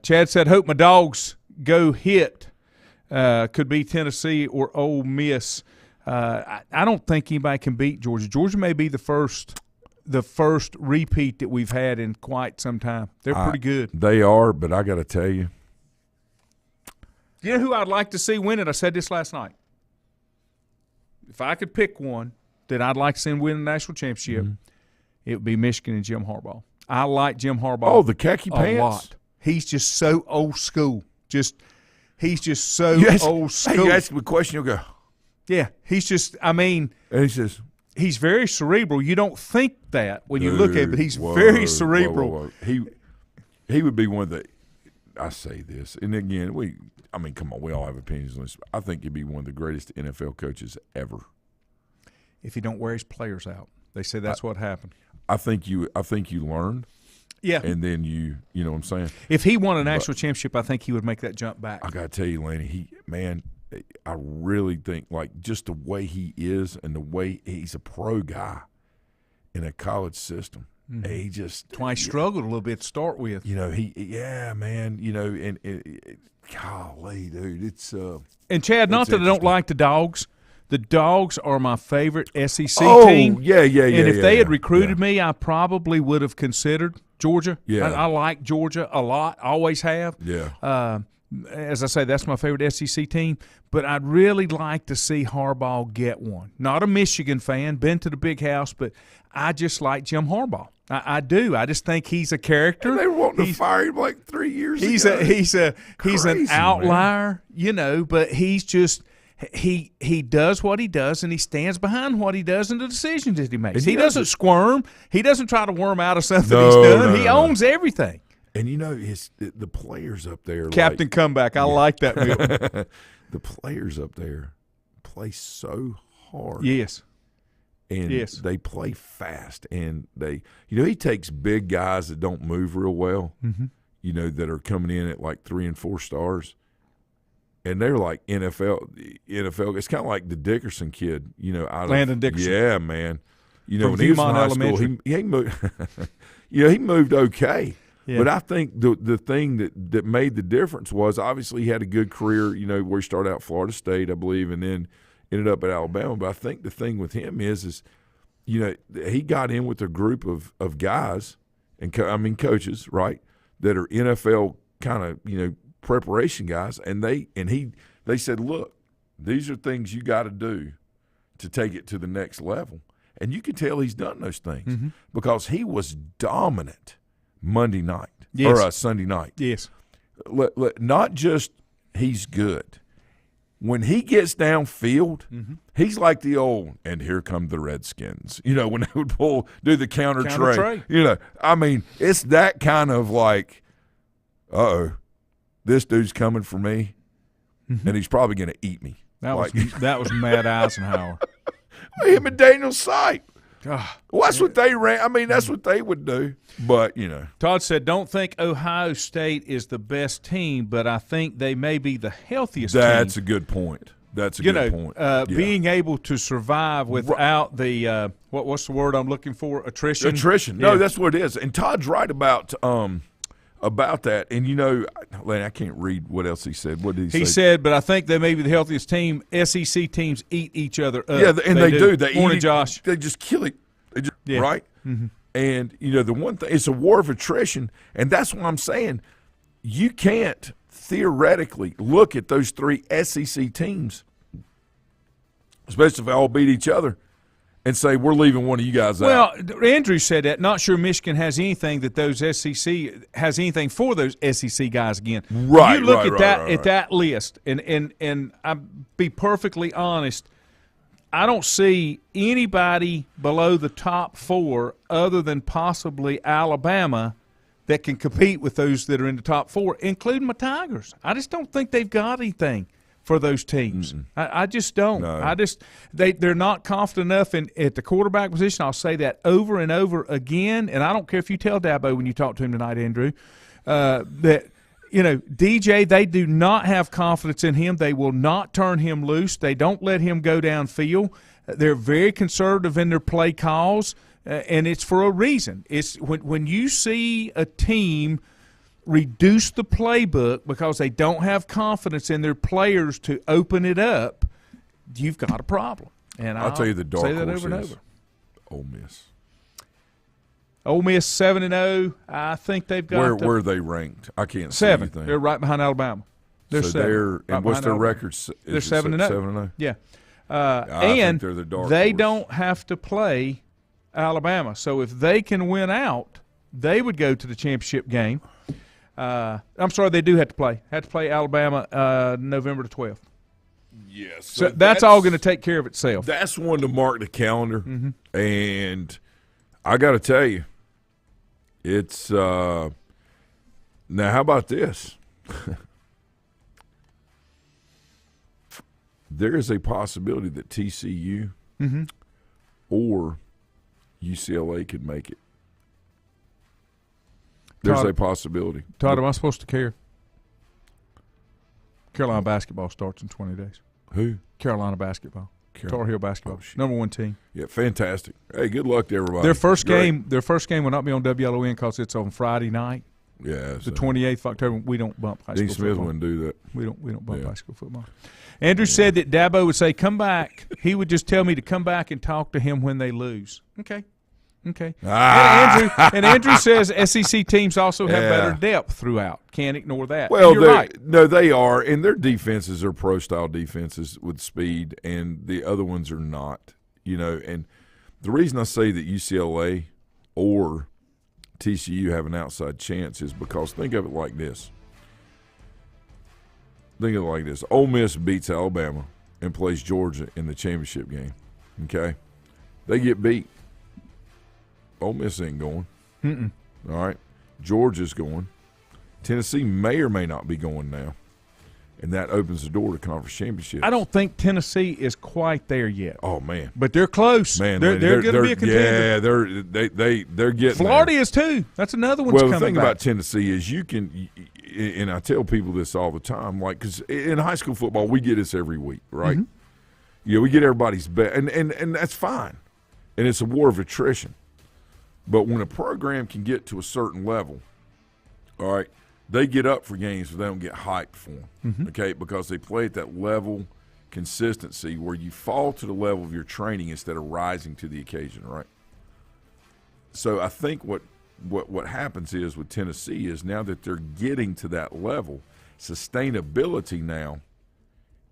Chad said, "Hope my dogs go hit." Could be Tennessee or Ole Miss. I don't think anybody can beat Georgia. Georgia may be the first repeat that we've had in quite some time. They're pretty good. They are, but I got to tell you. You know who I'd like to see win it? I said this last night. If I could pick one that I'd like to see win the national championship, it would be Michigan and Jim Harbaugh. I like Jim Harbaugh. Oh, the khaki pants. A lot. He's just so old school. He's just so old school. Hey, you ask him a question, you'll go. Yeah, he's just. I mean, and he says he's very cerebral. You don't think that when you look at it, but he's very cerebral. He would be one of the. I say this, and again, come on, we all have opinions on this. I think he'd be one of the greatest NFL coaches ever. If he don't wear his players out, they say that's what happened. I think you learn. Yeah. And then you know what I'm saying? If he won a national championship, I think he would make that jump back. I got to tell you, Lanny, I really think, just the way he is and the way he's a pro guy in a college system. Mm-hmm. He just twice struggled a little bit to start with. Golly, dude, it's and Chad, not that I don't like the dogs. The Dogs are my favorite SEC team. Oh, yeah. And if they had recruited me, I probably would have considered Georgia. Yeah. I like Georgia a lot, always have. Yeah. As I say, that's my favorite SEC team. But I'd really like to see Harbaugh get one. Not a Michigan fan, been to the big house, but I just like Jim Harbaugh. I do. I just think he's a character. And they were wanting to fire him 3 years ago. He's an outlier, but he's just – he does what he does, and he stands behind what he does and the decisions that he makes. And He doesn't squirm. He doesn't try to worm out of something No, he's done. no, He no, owns everything. And the players up there, Captain Comeback. I like that. The players up there play so hard. Yes. And Yes. they play fast, and he takes big guys that don't move real well, that are coming in at like 3 and 4 stars, and they're like NFL. It's kind of like the Dickerson kid, out Landon of Dickerson. Yeah, man. From When he was in Viewmont high school, Elementary. he moved. He moved okay. Yeah. But I think the thing that made the difference was obviously he had a good career, where he started out at Florida State, I believe, and then ended up at Alabama. But I think the thing with him is he got in with a group of guys and coaches, right, that are NFL kind of preparation guys, and they said, look, these are things you got to do to take it to the next level, and you can tell he's done those things because he was dominant Monday night or Sunday night. Yes, not just he's good. When he gets downfield, he's like the old, and here come the Redskins. When they would do the counter tray. It's that kind of like, this dude's coming for me, and he's probably going to eat me. that was Matt Eisenhower. Him and Daniel Sight. God. Well, that's what they ran. That's what they would do. But, Todd said, don't think Ohio State is the best team, but I think they may be the healthiest that's team. a good point. That's a good point. Yeah. Being able to survive without the what's the word I'm looking for? Attrition. Attrition. No, that's what it is. And Todd's right about that. And, I can't read what else he said. What did he say? He said, but I think they may be the healthiest team. SEC teams eat each other up. Yeah, and they do. They Morning, eat, Josh. They just kill it. Yeah. Right? Mm-hmm. And, the one thing, it's a war of attrition. And that's what I'm saying. You can't theoretically look at those 3 SEC teams, especially if they all beat each other, and say we're leaving one of you guys out. Well, Andrew said that. Not sure Michigan has anything that those SEC has anything for those SEC guys again. Right. You look at that list, and I'll be perfectly honest. I don't see anybody below the top 4 other than possibly Alabama that can compete with those that are in the top 4, including my Tigers. I just don't think they've got anything for those teams. I just don't. No. They're not confident enough at the quarterback position. I'll say that over and over again, and I don't care if you tell Dabo when you talk to him tonight, Andrew, that DJ, they do not have confidence in him. They will not turn him loose. They don't let him go downfield. They're very conservative in their play calls, and it's for a reason. It's when you see a team reduce the playbook because they don't have confidence in their players to open it up, you've got a problem. And I'll tell you the dark say that horse over and is over. Ole Miss. Ole Miss 7-0. I think they've got Where are they ranked? I can't see 7. anything. They're right behind Alabama. They're 7. And what's their record? They're 7-0. 7-0. Yeah. I And think they're the dark they horse. don't have to play Alabama. So if they can win out, they would go to the championship game. I'm sorry, they do have to play. Have to play Alabama November the 12th. Yes. So that's all going to take care of itself. That's one to mark the calendar. And I got to tell you, it's now how about this? There is a possibility that TCU or UCLA could make it. There's Todd, a possibility. Todd, am I supposed to care? Carolina basketball starts in 20 days. Who? Carolina basketball. Tar Heel basketball. Number 1 team. Yeah, fantastic. Hey, good luck to everybody. Their first Great. game will not be on WLON because it's on Friday night. Yeah, The 28th of October. We don't bump high Dean school Smith football. wouldn't do that. We don't bump high school football. Andrew said that Dabo would say, come back. He would just tell me to come back and talk to him when they lose. Okay. And Andrew says SEC teams also have better depth throughout. Can't ignore that. Well, you're right. No, they are, and their defenses are pro-style defenses with speed, and the other ones are not. And the reason I say that UCLA or TCU have an outside chance is because think of it like this. Ole Miss beats Alabama and plays Georgia in the championship game. Okay, they get beat. Ole Miss ain't going. Mm-mm. All right, Georgia's going. Tennessee may or may not be going now, and that opens the door to conference championships. I don't think Tennessee is quite there yet. Oh man, but they're close. Man, they're going to be a contender. Yeah, they're getting Florida there. is too. That's another one. Well, coming the thing back. about Tennessee is you can, and I tell people this all the time, like because in high school football we get this every week, right? Mm-hmm. Yeah, we get everybody's best, and that's fine, and it's a war of attrition. But when a program can get to a certain level, all right, they get up for games, but they don't get hyped for them, Mm-hmm. okay? Because they play at that level consistency where you fall to the level of your training instead of rising to the occasion, right? So I think what happens is with Tennessee is now that they're getting to that level, sustainability now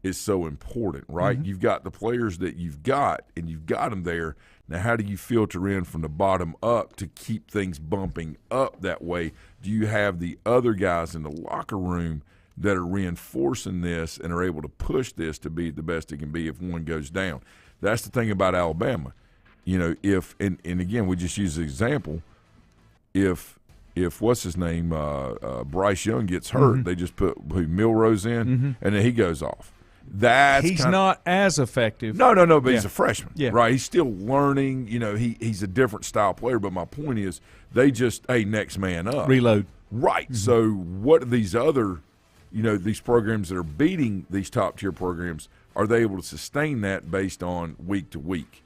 is so important, right? Mm-hmm. You've got the players that you've got, and you've got them there. Now, how do you filter in from the bottom up to keep things bumping up that way? Do you have the other guys in the locker room that are reinforcing this and are able to push this to be the best it can be if one goes down? That's the thing about Alabama. You know, if and again, we just use the example, if what's his name, Bryce Young gets hurt, Mm-hmm. they just put Milrose in, Mm-hmm. and then he goes off. He's not as effective. No, but Yeah. he's a freshman, Yeah. right? He's still learning. You know, he's a different style player. But my point is, they just next man up, Reload. right? Mm-hmm. So what are these other, these programs that are beating these top tier programs? Are they able to sustain that based on week to week?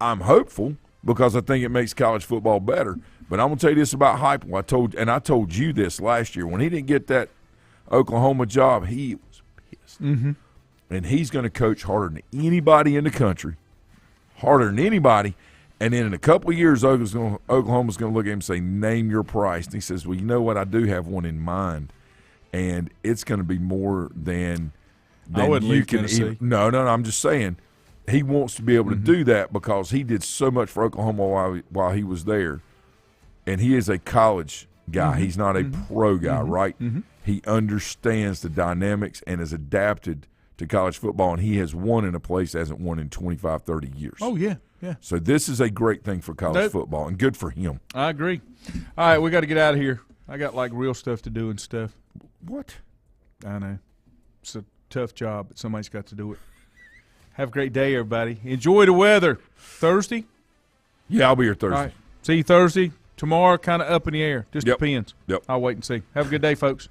I'm hopeful because I think it makes college football better. But I'm gonna tell you this about Heupel. I told you this last year when he didn't get that Oklahoma job, he was pissed. Mm-hmm. And he's going to coach harder than anybody in the country, harder than anybody. And then in a couple of years, Oklahoma's going to look at him and say, name your price. And he says, well, you know what? I do have one in mind, and it's going to be more than I would you leave can Tennessee. even. No, I'm just saying he wants to be able to do that because he did so much for Oklahoma while he was there. And he is a college guy. He's not a pro guy, right? Mm-hmm. He understands the dynamics and is adapted to college football, and he has won in a place that hasn't won in 25, 30 years. Oh, yeah. So this is a great thing for college Nope. football, and good for him. I agree. All right, we got to get out of here. I got, real stuff to do and stuff. What? I know. It's a tough job, but somebody's got to do it. Have a great day, everybody. Enjoy the weather. Thursday? Yeah, I'll be here Thursday. All right. See you Thursday. Tomorrow, kind of up in the air. Just Yep. depends. Yep. I'll wait and see. Have a good day, folks.